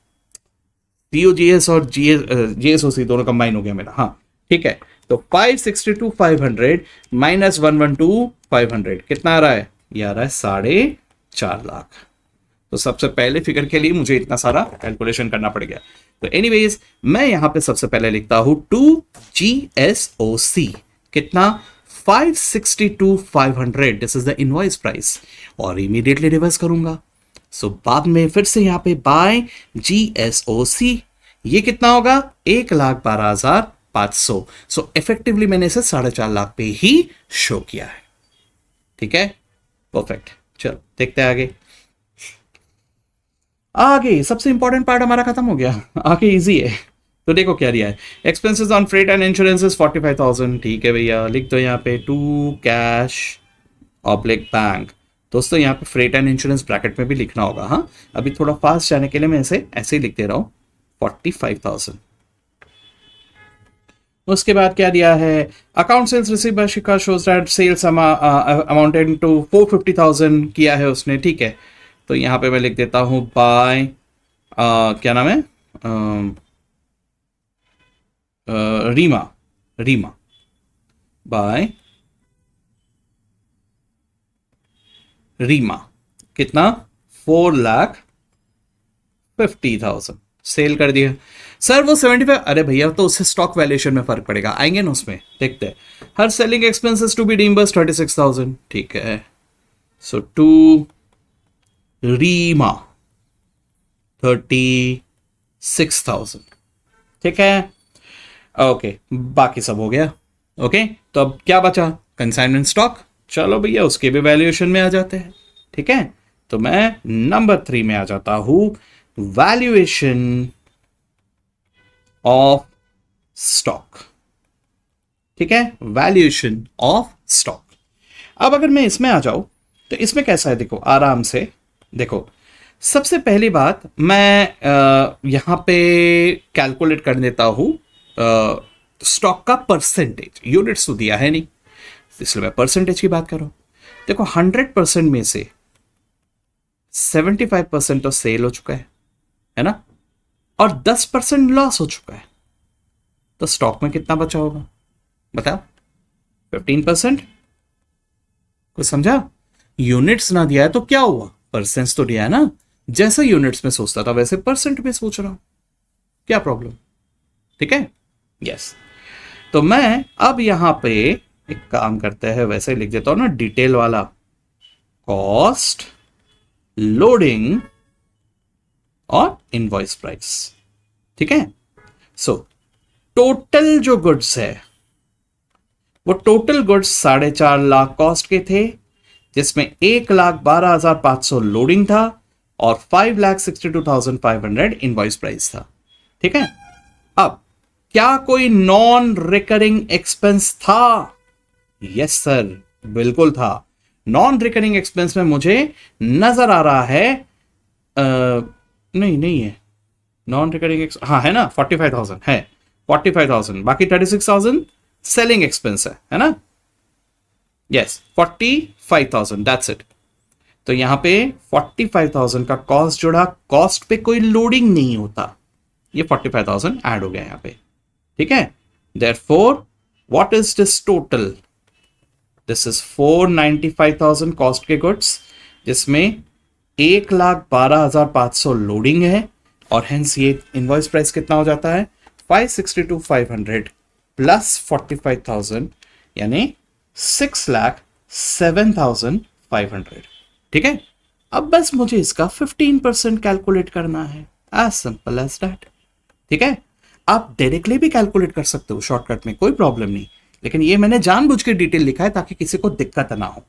COGS और GSOC दोनों कंबाइन हो गया मेरा। हाँ ठीक है, तो 562,500 माइनस 112,500 कितना आ रहा है, ये आ रहा है 4.5 लाख। तो सबसे पहले फिगर के लिए मुझे इतना सारा कैलकुलेशन करना पड़ गया। तो एनीवेज मैं यहां पे सबसे पहले लिखता हूं 2 GSOC कितना 562,500, this is the invoice price, और इमीडिएटली रिवर्स करूंगा। सो बाद में फिर से यहां पे बाय GSOC, ये कितना होगा 1,12,500। सो इफेक्टिवली मैंने इसे 4.5 लाख पे ही शो किया है। ठीक है, परफेक्ट। चलो देखते हैं आगे। आगे सबसे इंपॉर्टेंट पार्ट हमारा खत्म हो गया, आगे इजी है। तो देखो क्या दिया है, expenses on freight and insurances 45,000। ठीक है भैया, लिख दो यहाँ पे टू कैश ऑब्लिक बैंक। दोस्तों यहाँ पे फ्रेट एंड इंश्योरेंस ब्रैकेट में भी लिखना होगा। हाँ, अभी थोड़ा फास्ट जाने के लिए मैं ऐसे ही लिख दे रहा हूँ 45,000। उसके बाद क्या दिया है, account sales receive Shikha shows that sales amounted to 450,000 किया है उसने। ठीक है, तो यहाँ पे मैं लिख देता हूँ बाय क्या नाम है, रीमा बाय रीमा कितना 4,50,000 सेल कर दिया। सर वो 75, अरे भैया तो उससे स्टॉक वैल्यूएशन में फर्क पड़ेगा, आएंगे ना उसमें, देखते हैं। हर सेलिंग एक्सपेंसेस टू बी रिइंबर्स्ड 36,000। ठीक है, सो टू रीमा 36,000। ठीक है, ओके, बाकी सब हो गया। ओके, तो अब क्या बचा, कंसाइनमेंट स्टॉक। चलो भैया उसके भी वैल्यूएशन में आ जाते हैं। ठीक है, तो मैं नंबर 3 में आ जाता हूं, वैल्यूएशन ऑफ स्टॉक। ठीक है, वैल्यूएशन ऑफ स्टॉक। अब अगर मैं इसमें आ जाऊं तो इसमें कैसा है, देखो आराम से देखो। सबसे पहली बात मैं यहां पे कैलकुलेट कर देता हूं स्टॉक का परसेंटेज। यूनिट्स तो दिया है नहीं, इसलिए मैं परसेंटेज की बात कर रहा हूं। देखो 100% में से 75% तो सेल हो चुका है ना, और 10% लॉस हो चुका है। तो स्टॉक में कितना बचा होगा बताओ, 15%। कुछ समझा, यूनिट्स ना दिया है तो क्या हुआ, परसेंट्स तो दिया है ना। जैसे यूनिट्स में सोचता था वैसे परसेंट में सोच रहा हूं, क्या प्रॉब्लम। ठीक है, यस। तो मैं अब यहां पे एक काम करते हैं, वैसे लिख देता हूं ना डिटेल वाला, कॉस्ट, लोडिंग और इनवॉइस प्राइस। ठीक है, सो टोटल जो गुड्स है वो टोटल गुड्स 4.5 लाख कॉस्ट के थे, जिसमें 1,12,500 लोडिंग था और 5,62,500 इनवॉइस प्राइस था। ठीक है, अब क्या कोई नॉन रिकरिंग एक्सपेंस था? यस सर, बिल्कुल था। नॉन रिकरिंग एक्सपेंस में मुझे नजर आ रहा है नहीं है नॉन रिकरिंग, हाँ है ना 45,000 है, 45,000, बाकी 36,000 सेलिंग एक्सपेंस है ना। Yes 45,000, that's it. तो यहां पे 45,000 का कॉस्ट जुड़ा, कॉस्ट पे कोई लोडिंग नहीं होता, ये 45,000 ऐड हो गया यहां पे। ठीक है, therefore what is this total, this is 495,000 cost के गुड्स, जिसमें 1,12,500 लोडिंग है, और हेंस ये इनवॉइस प्राइस कितना हो जाता है 562,500 प्लस 45,000 यानी 6,07,500। ठीक है, अब बस मुझे इसका 15% कैलकुलेट करना है, एज सिंपल एज दैट। ठीक है, आप डायरेक्टली भी कैलकुलेट कर सकते हो शॉर्टकट में, कोई प्रॉब्लम नहीं, लेकिन ये मैंने जानबूझ के डिटेल लिखा है ताकि किसी को दिक्कत ना हो।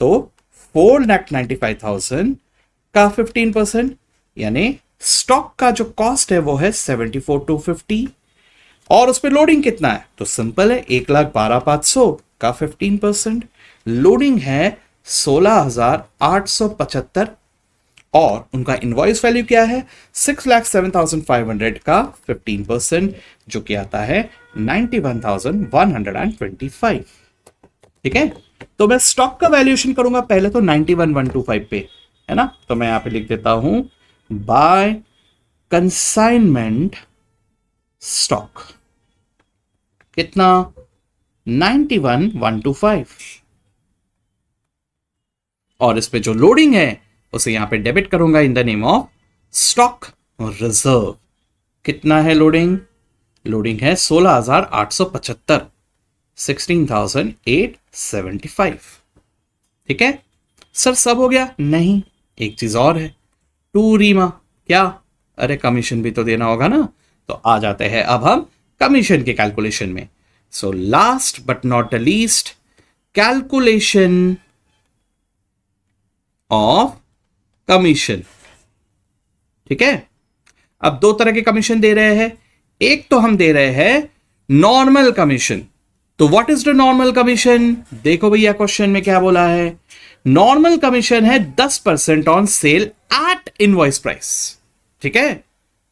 तो 4,95,000 का 15% यानी स्टॉक का जो कॉस्ट है वो है 74,250, और उस पर लोडिंग कितना है तो सिंपल है 1,12,500 का 15%, लोडिंग है 16,875, और उनका इनवॉइस वैल्यू क्या है 6,07,500 का 15%, जो कि आता है 91,125। ठीक है, तो मैं स्टॉक का वैल्यूएशन करूंगा पहले तो 91,125 पे, है ना, तो मैं यहां पे लिख देता हूं बाय कंसाइनमेंट स्टॉक, कितना 91,125, और इस पे जो लोडिंग है उसे यहां पे डेबिट करूंगा in the name of stock reserve. कितना है लोडिंग, लोडिंग है 16,875, 16,875। ठीक है सर, सब हो गया? नहीं, एक चीज और है, टू रीमा। क्या? अरे कमीशन भी तो देना होगा ना, तो आ जाते हैं अब हम कमीशन के कैलकुलेशन में। So last but not the least, calculation of commission. ठीक है, अब दो तरह के कमीशन दे रहे हैं, एक तो हम दे रहे हैं नॉर्मल कमीशन। तो what is the normal commission? देखो भैया क्वेश्चन में क्या बोला है, नॉर्मल कमीशन है 10% on sale at invoice price. ठीक है,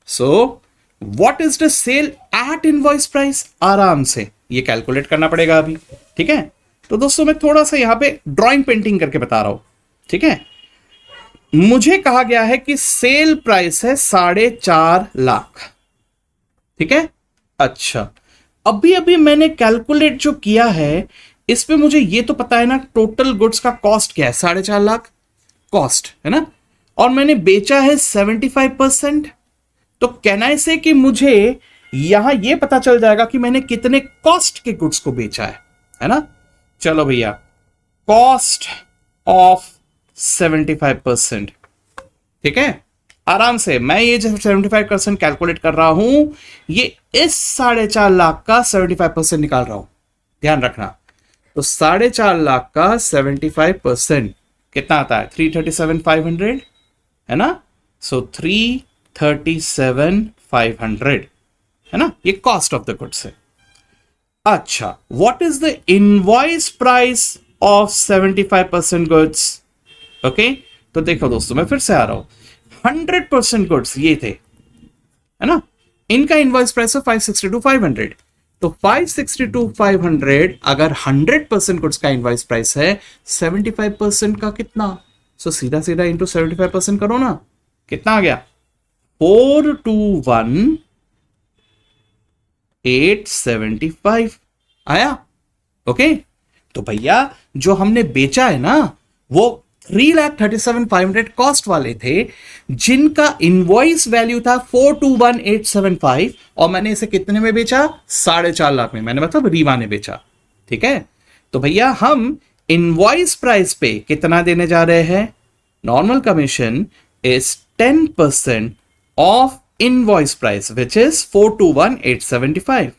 so what is the sale at invoice price, आराम से ये कैलकुलेट करना पड़ेगा अभी। ठीक है, तो दोस्तों मैं थोड़ा सा यहां पे ड्राइंग पेंटिंग करके बता रहा हूं। ठीक है, मुझे कहा गया है कि सेल प्राइस है 4.5 लाख। ठीक है, अच्छा अभी अभी मैंने कैलकुलेट जो किया है इस पे मुझे ये तो पता है ना टोटल गुड्स का कॉस्ट क्या है, 4.5 लाख कॉस्ट है ना, और मैंने बेचा है 75%। तो कैन आई से कि मुझे यहां ये पता चल जाएगा कि मैंने कितने कॉस्ट के गुड्स को बेचा है ना। चलो भैया, कॉस्ट ऑफ 75%। ठीक है, आराम से मैं ये जो 75% कैलकुलेट कर रहा हूं, ये इस 4.5 लाख का 75% निकाल रहा हूं, ध्यान रखना। तो 4.5 लाख का 75% कितना आता है 337,500 है ना। सो 337,500 है ना, ये कॉस्ट ऑफ द गुड्स है। अच्छा, what is the invoice price of 75% goods? Okay, तो देखो दोस्तों मैं फिर से आ रहा हूं, 100% गुड्स ये थे है ना, इनका इनवॉइस प्राइस है 562,500। तो 562,500 अगर 100% गुड्स का इनवॉइस प्राइस है, 75% का कितना? सो सीधा सीधा इंटू 75% करो ना, कितना आ गया 421,875 आया। ओके, तो भैया जो हमने बेचा है ना वो 3,37,500 कॉस्ट वाले थे, जिनका इनवॉइस वैल्यू था 421,875, और मैंने इसे कितने में बेचा 4.5 लाख में, मैंने मतलब रीवा ने बेचा। ठीक है, तो भैया हम इनवॉइस प्राइस पे कितना देने जा रहे हैं? Normal commission is 10% of invoice price which is 421,875।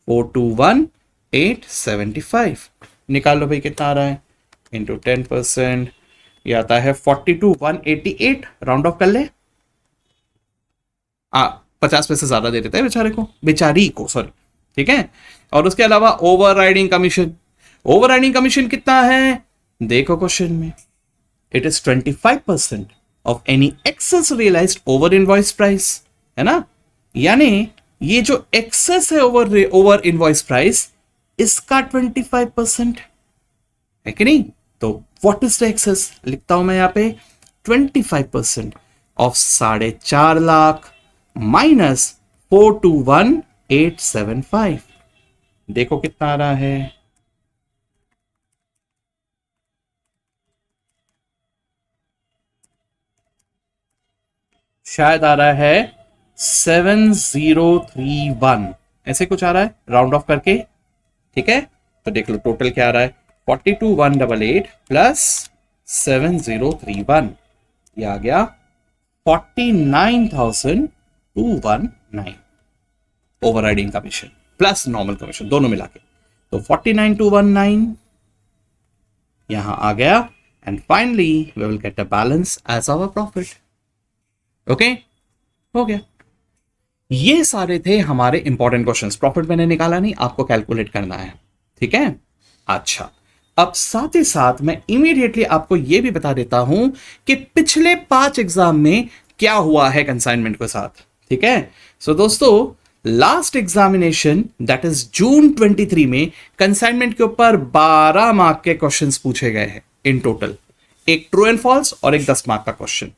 421,875 निकाल लो भाई, कितना आ रहा है इंटू 10%, ये आता है 42,188, राउंड ऑफ कर ले। 50 पैसे ज्यादा दे देते हैं बेचारे को, बेचारी को सॉरी। ठीक है, और उसके अलावा overriding commission, overriding commission कितना है देखो क्वेश्चन में, it is 25% of any excess realised over invoice price है ना, यानी ये जो एक्सेस है ओवर इनवॉइस प्राइस इसका 25% है कि नहीं। तो व्हाट इज द एक्सेस, लिखता हूं मैं यहां पे 25% ऑफ 4.5 लाख माइनस 421,875। देखो कितना आ रहा है शायद आ रहा है 7031, ऐसे कुछ आ रहा है राउंड ऑफ करके। ठीक है, तो देख लो टोटल क्या आ रहा है, 42,188 प्लस 7031, ये आ गया 49,219 overriding commission plus normal commission दोनों मिला के, तो 49,219 यहां आ गया। And finally we will get a balance as our profit. Okay, हो गया। ये सारे थे हमारे इंपॉर्टेंट क्वेश्चंस। प्रॉफिट मैंने निकाला नहीं, आपको कैलकुलेट करना है। ठीक है, अच्छा, अब साथ ही साथ मैं इमीडिएटली आपको यह भी बता देता हूं कि पिछले 5 एग्जाम में क्या हुआ है कंसाइनमेंट के साथ। ठीक है, सो दोस्तों लास्ट एग्जामिनेशन दैट इज जून 23 में कंसाइनमेंट के ऊपर 12 मार्क के क्वेश्चंस पूछे गए हैं इन टोटल, एक ट्रू एंड फॉल्स और एक 10 मार्क का क्वेश्चन।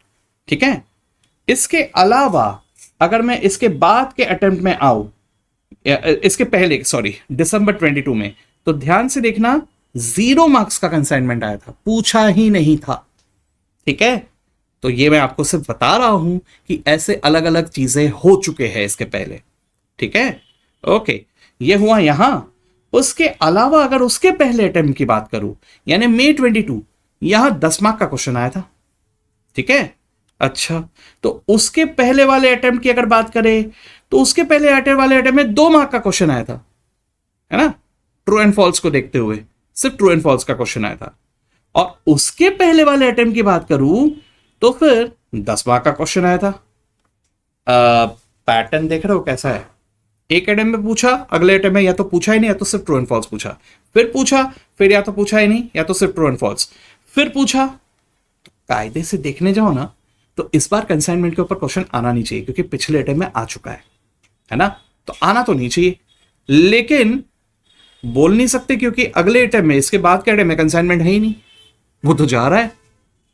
ठीक है, इसके अलावा अगर मैं इसके बाद के अटेम्प्ट में आऊं, इसके पहले दिसंबर 22 में, तो ध्यान से देखना 0 मार्क्स का कंसाइनमेंट आया था, पूछा ही नहीं था। ठीक है, तो ये मैं आपको सिर्फ बता रहा हूं कि ऐसे अलग अलग चीजें हो चुके हैं इसके पहले। ठीक है, ओके, ये हुआ यहां। उसके अलावा अगर उसके पहले अटेम्प्ट की बात करूं, यानी मई 22, यहां 10 मार्क का क्वेश्चन आया था। ठीक है, अच्छा, तो उसके पहले वाले अटेम्प्ट की अगर बात करें तो उसके पहले वाले अटेम्प्ट में 2 मार्क का क्वेश्चन आया था, है ना, ट्रू एंड फॉल्स को देखते हुए सिर्फ ट्रू एंड फॉल्स का क्वेश्चन आया था। और उसके पहले वाले अटेम्प्ट की बात करूं तो फिर 10 मार्क का क्वेश्चन आया था। पैटर्न देख रहे हो कैसा है, एक अटेम्प्ट में पूछा, अगले अटेम्प्ट में या तो पूछा ही नहीं या तो सिर्फ ट्रू एंड फॉल्स पूछा, फिर पूछा, फिर या तो पूछा ही नहीं या तो सिर्फ ट्रू एंड फॉल्स, फिर पूछा। तो कायदे से देखने जाओ ना तो इस बार कंसाइनमेंट के ऊपर क्वेश्चन आना नहीं चाहिए, क्योंकि पिछले अटेम्प्ट में आ चुका है ना, तो आना तो नहीं चाहिए। लेकिन बोल नहीं सकते क्योंकि अगले अटेम्प्ट में, इसके बाद के अटेम्प्ट में कंसाइनमेंट है ही नहीं, वो तो जा रहा है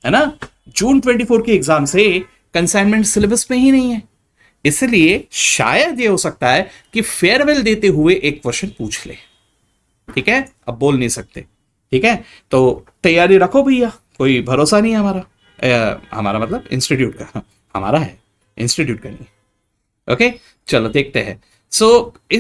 ना। जून 24 के एग्जाम से कंसाइनमेंट सिलेबस में ही नहीं है, इसलिए शायद ये हो सकता है कि फेयरवेल देते हुए एक क्वेश्चन पूछ ले। ठीक है, अब बोल नहीं सकते। ठीक है, तो तैयारी रखो भैया, कोई भरोसा नहीं है हमारा, हमारा मतलब इंस्टीट्यूट का, हमारा है इंस्टीट्यूट का नहीं। ओके, चलो देखते हैं।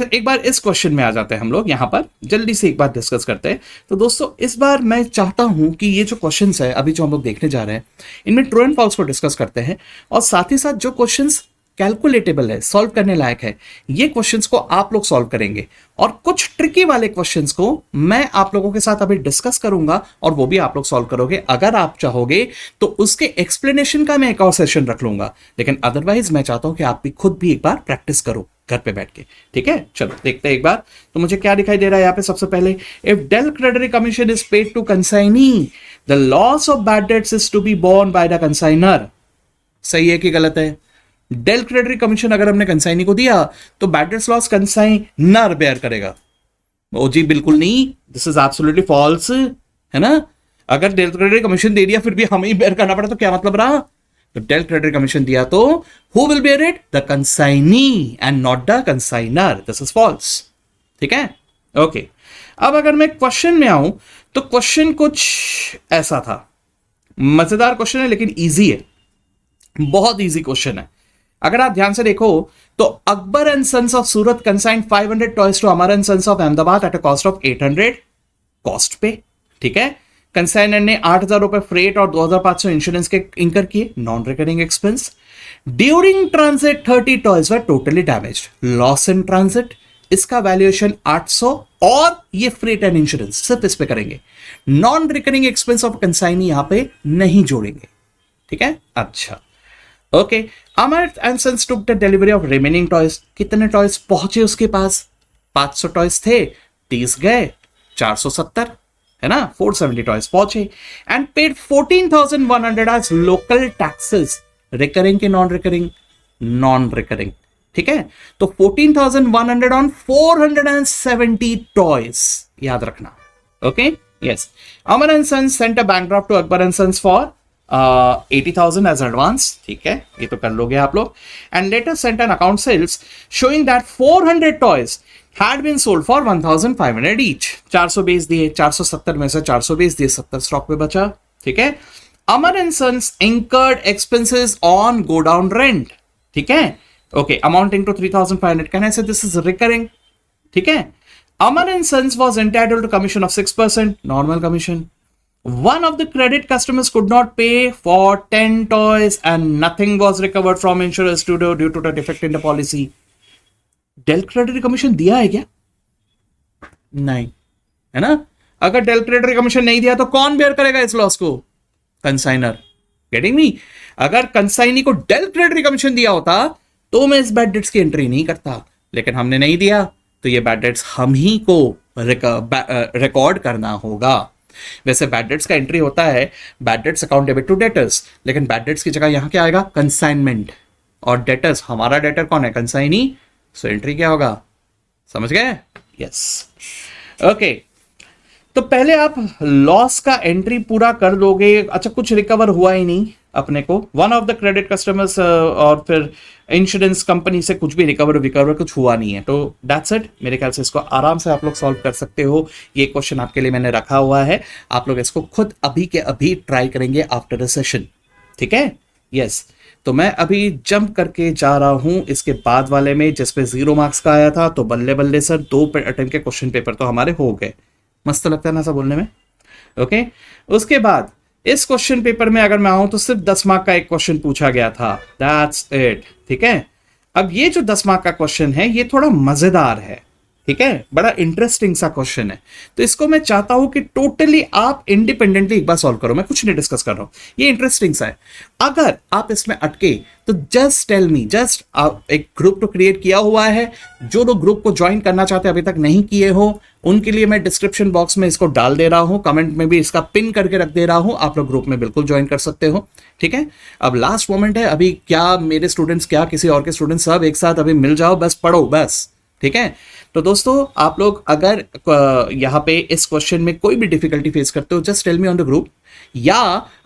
एक बार इस क्वेश्चन में आ जाते हैं हम लोग, यहां पर जल्दी से एक बार डिस्कस करते हैं। तो दोस्तों इस बार मैं चाहता हूं कि ये जो क्वेश्चंस है अभी जो हम लोग देखने जा रहे हैं, इनमें ट्रू एंड फॉल्स को डिस्कस करते हैं, और साथ ही साथ जो क्वेश्चंस कैलकुलेटेबल है, सॉल्व करने लायक है, ये क्वेश्चंस को आप लोग सॉल्व करेंगे, और कुछ ट्रिकी वाले क्वेश्चंस को मैं आप लोगों के साथ अभी डिस्कस करूंगा और वो भी आप लोग सॉल्व करोगे। अगर आप चाहोगे तो उसके एक्सप्लेनेशन का मैं एक और सेशन रख लूंगा, लेकिन अदरवाइज मैं चाहता हूं कि आप भी खुद भी एक बार प्रैक्टिस करो घर पे बैठ के। ठीक है, चलो देखते हैं एक बार। तो मुझे क्या दिखाई दे रहा है यहाँ पे, सबसे पहले, if del credere commission is paid to consignee, the loss of bad debts is to be borne by the consignor. सही है कि गलत है? डेल क्रेडिटरी कमीशन अगर हमने कंसाइनी को दिया तो bad debts loss consignor bear करेगा। ओ जी बिल्कुल नहीं, दिस इज एब्सोल्युटली फॉल्स, है ना। अगर डेल क्रेडिटरी कमीशन दे दिया फिर भी हमें ही बेयर करना पड़ा तो क्या मतलब रहा? तो डेल क्रेडिटरी कमीशन दिया तो who will bear it? The consignee and not the consignor. This is false. ठीक है, ओके। अब अगर मैं क्वेश्चन में आऊं तो क्वेश्चन कुछ ऐसा था, मजेदार क्वेश्चन है लेकिन इजी है, बहुत इजी क्वेश्चन है। अगर आप ध्यान से देखो तो Akbar and sons of Surat consigned 500 toys to Amar and sons of Ahmedabad at a cost of 800 cost पे। ठीक है, कंसाइनर ने 8,000 रुपए फ्रेट और 2,500 इंश्योरेंस के इंकर किए, non recurring expense. During transit 30 toys were totally damage, loss in transit. इसका वैल्यूएशन 800 और ये फ्रेट एंड इंश्योरेंस सिर्फ इस पे करेंगे, non recurring expense of consignee यहां पे नहीं जोड़ेंगे। ठीक है, अच्छा okay. Amar and sons took the delivery of remaining toys. कितने टॉयज पहुंचे उसके पास? 500 टॉयज थे, 30 गए, 470, है ना, 470 टॉयज पहुंचे। And paid 14,100 as local taxes. Recurring के नॉन रिकरिंग? Non recurring. ठीक है, तो 14,100 ऑन 470 टॉयज, याद रखना। Okay, yes. Amar and sons sent a bank draft to Akbar and sons for 80,000 as advance. ठीक है, ये तो कर लोगे आप लोग। And later sent an account sales showing that 400 toys had been sold for 1,500 each. 400 बेच दिए, 470 में से 400 बेच दिए, 70 स्टॉक में बचा। ठीक है, Amar and sons incurred expenses on godown rent, ठीक है, okay, amounting to 3,500, can I say this is recurring, ठीक है. Amar and sons was entitled to commission of 6%, normal commission. One of the credit customers could not pay for 10 toys and nothing was recovered from insurance due to the defect in the policy. Del credit commission दिया है क्या? नहीं, है ना. अगर del credit commission नहीं दिया तो कौन बेयर करेगा इस लॉस को? कंसाइनर. Getting me? अगर कंसाइनी को डेल क्रेडिट कमीशन दिया होता तो मैं इस बैड डेट्स की एंट्री नहीं करता, लेकिन हमने नहीं दिया तो ये बैड डेट्स हम ही को रिकॉर्ड करना होगा. वैसे बैड डेट्स का एंट्री होता है bad debts account debit to debtors, लेकिन बैड डेट्स की जगह यहां क्या आएगा? कंसाइनमेंट. और डेटर्स, हमारा डेटर कौन है? कंसाइनी. सो एंट्री क्या होगा? समझ गए? Yes, okay. तो पहले आप लॉस का एंट्री पूरा कर दोगे. अच्छा, कुछ रिकवर हुआ ही नहीं अपने को. One of the credit customers और फिर इंश्योरेंस कंपनी से कुछ भी रिकवर कुछ हुआ नहीं है. तो दैट्स इट. मेरे ख्याल से इसको आराम से आप लोग सॉल्व कर सकते हो. ये क्वेश्चन आपके लिए मैंने रखा हुआ है, आप लोग इसको खुद अभी के अभी ट्राई करेंगे आफ्टर द सेशन, ठीक है. यस, तो मैं अभी जंप करके जा रहा हूं इसके बाद वाले में जिसपे 0 मार्क्स का आया था. तो बल्ले बल्ले सर, 2 अटेम्प्ट के क्वेश्चन पेपर तो हमारे हो गए. मस्त लगता है ना सब बोलने में. ओके, उसके बाद इस क्वेश्चन पेपर में अगर मैं आऊं तो सिर्फ 10 मार्क का एक क्वेश्चन पूछा गया था. दैट्स इट, ठीक है. अब ये जो 10 मार्क का क्वेश्चन है ये थोड़ा मजेदार है, ठीक है, बड़ा इंटरेस्टिंग सा क्वेश्चन है. तो इसको मैं चाहता हूं कि टोटली आप इंडिपेंडेंटली एक बार सॉल्व करो. मैं कुछ नहीं डिस्कस कर रहा हूं, ये इंटरेस्टिंग सा है. अगर आप इसमें अटके तो जस्ट टेल मी. जस्ट एक ग्रुप तो क्रिएट किया हुआ है. जो लोग ग्रुप को ज्वाइन करना चाहते हैं, अभी तक नहीं किए हो, उनके लिए मैं डिस्क्रिप्शन बॉक्स में इसको डाल दे रहा हूं, कमेंट में भी इसका पिन करके रख दे रहा हूं. आप लोग ग्रुप में बिल्कुल ज्वाइन कर सकते हो, ठीक है. अब लास्ट मोमेंट है. अभी क्या मेरे स्टूडेंट्स, क्या किसी और के स्टूडेंट्स, सब एक साथ अभी मिल जाओ, बस पढ़ो बस, ठीक है. तो दोस्तों, आप लोग अगर यहां पे इस क्वेश्चन में कोई भी डिफिकल्टी फेस करते हो, just tell me on the group, या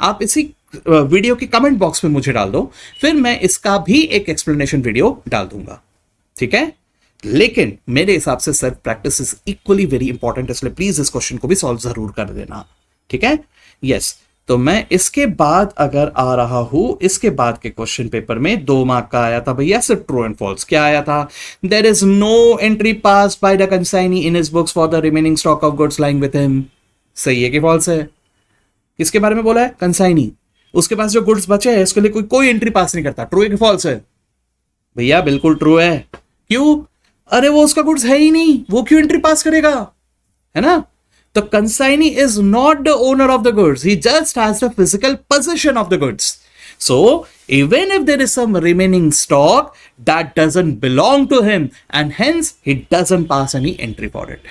आप इसी वीडियो के कमेंट बॉक्स में मुझे डाल दो, फिर मैं इसका भी एक एक्सप्लेनेशन वीडियो डाल दूंगा, ठीक है. लेकिन मेरे हिसाब से self practice is equally very important, इसलिए प्लीज इस क्वेश्चन को भी सॉल्व जरूर कर देना, ठीक है. यस, तो मैं इसके बाद अगर आ रहा हूं, इसके बाद के क्वेश्चन पेपर में 2 मार्क का आया था भैया, सिर्फ ट्रू एंड फॉल्स. क्या आया था? There is no entry pass by the consignee in his books for the remaining stock of goods lying with him. सही है कि फॉल्स है? किसके बारे में बोला है? कंसाइनी. उसके पास जो गुड्स बचे हैं उसके लिए कोई एंट्री पास नहीं करता. ट्रू है कि फॉल्स है? भैया बिल्कुल ट्रू है. क्यों? अरे वो उसका गुड्स है ही नहीं, वो क्यों एंट्री पास करेगा, है ना. The consignee is not the owner of the goods. He just has the physical possession of the goods. So, even if there is some remaining stock, that doesn't belong to him and hence he doesn't pass any entry for it.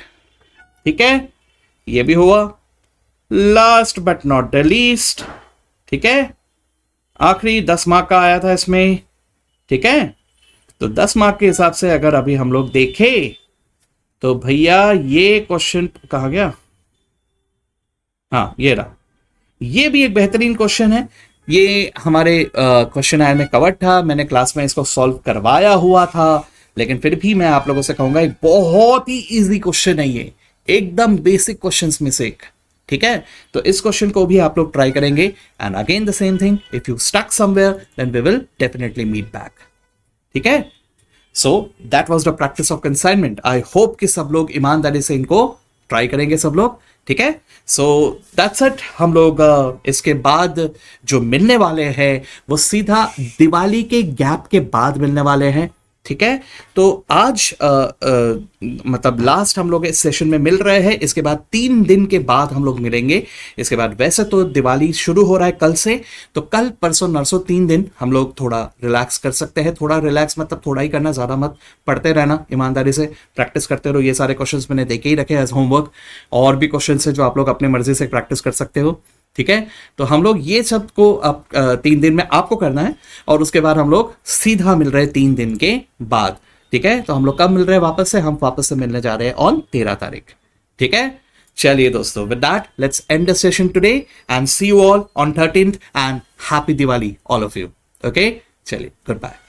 ठीक है? ये भी हुआ. Last but not the least, ठीक है? आखिरी 10 mark का आया था इसमें, ठीक है. तो 10 मार्क के हिसाब से अगर अभी हम लोग देखें तो भैया ये क्वेश्चन कहा गया, हाँ ये रहा. ये भी एक बेहतरीन क्वेश्चन है. ये हमारे क्वेश्चन आयर में कवर था, मैंने क्लास में इसको सॉल्व करवाया हुआ था, लेकिन फिर भी मैं आप लोगों से कहूंगा एक बहुत ही इजी क्वेश्चन है ये, एकदम बेसिक क्वेश्चंस में से एक, ठीक है. तो इस क्वेश्चन को भी आप लोग ट्राई करेंगे. And again the same thing, if you stuck somewhere then we will definitely meet back, ठीक है. So that was the practice of consignment. I hope कि सब लोग ईमानदारी से इनको ट्राई करेंगे सब लोग, ठीक है. So that's it. हम लोग इसके बाद जो मिलने वाले हैं वो सीधा दिवाली के गैप के बाद मिलने वाले हैं, ठीक है. तो आज मतलब लास्ट हम लोग इस सेशन में मिल रहे हैं. इसके बाद 3 दिन के बाद हम लोग मिलेंगे. इसके बाद वैसे तो दिवाली शुरू हो रहा है कल से, तो कल परसों नरसों 3 दिन हम लोग थोड़ा रिलैक्स कर सकते हैं. थोड़ा रिलैक्स मतलब थोड़ा ही करना, ज्यादा मत. पढ़ते रहना ईमानदारी से, प्रैक्टिस करते रहो. ये सारे क्वेश्चंस मैंने देखे ही रखे एज होमवर्क. और भी क्वेश्चन है जो आप लोग अपनी मर्जी से प्रैक्टिस कर सकते हो, ठीक है. तो हम लोग ये सब को अब 3 दिन में आपको करना है और उसके बाद हम लोग सीधा मिल रहे हैं 3 दिन के बाद, ठीक है. तो हम लोग कब मिल रहे हैं वापस से? हम वापस से मिलने जा रहे हैं ऑन 13 तारीख, ठीक है. चलिए दोस्तों, with that let's end the session today and see you all on 13th and happy Diwali all of you. Okay, चलिए, गुड बाय.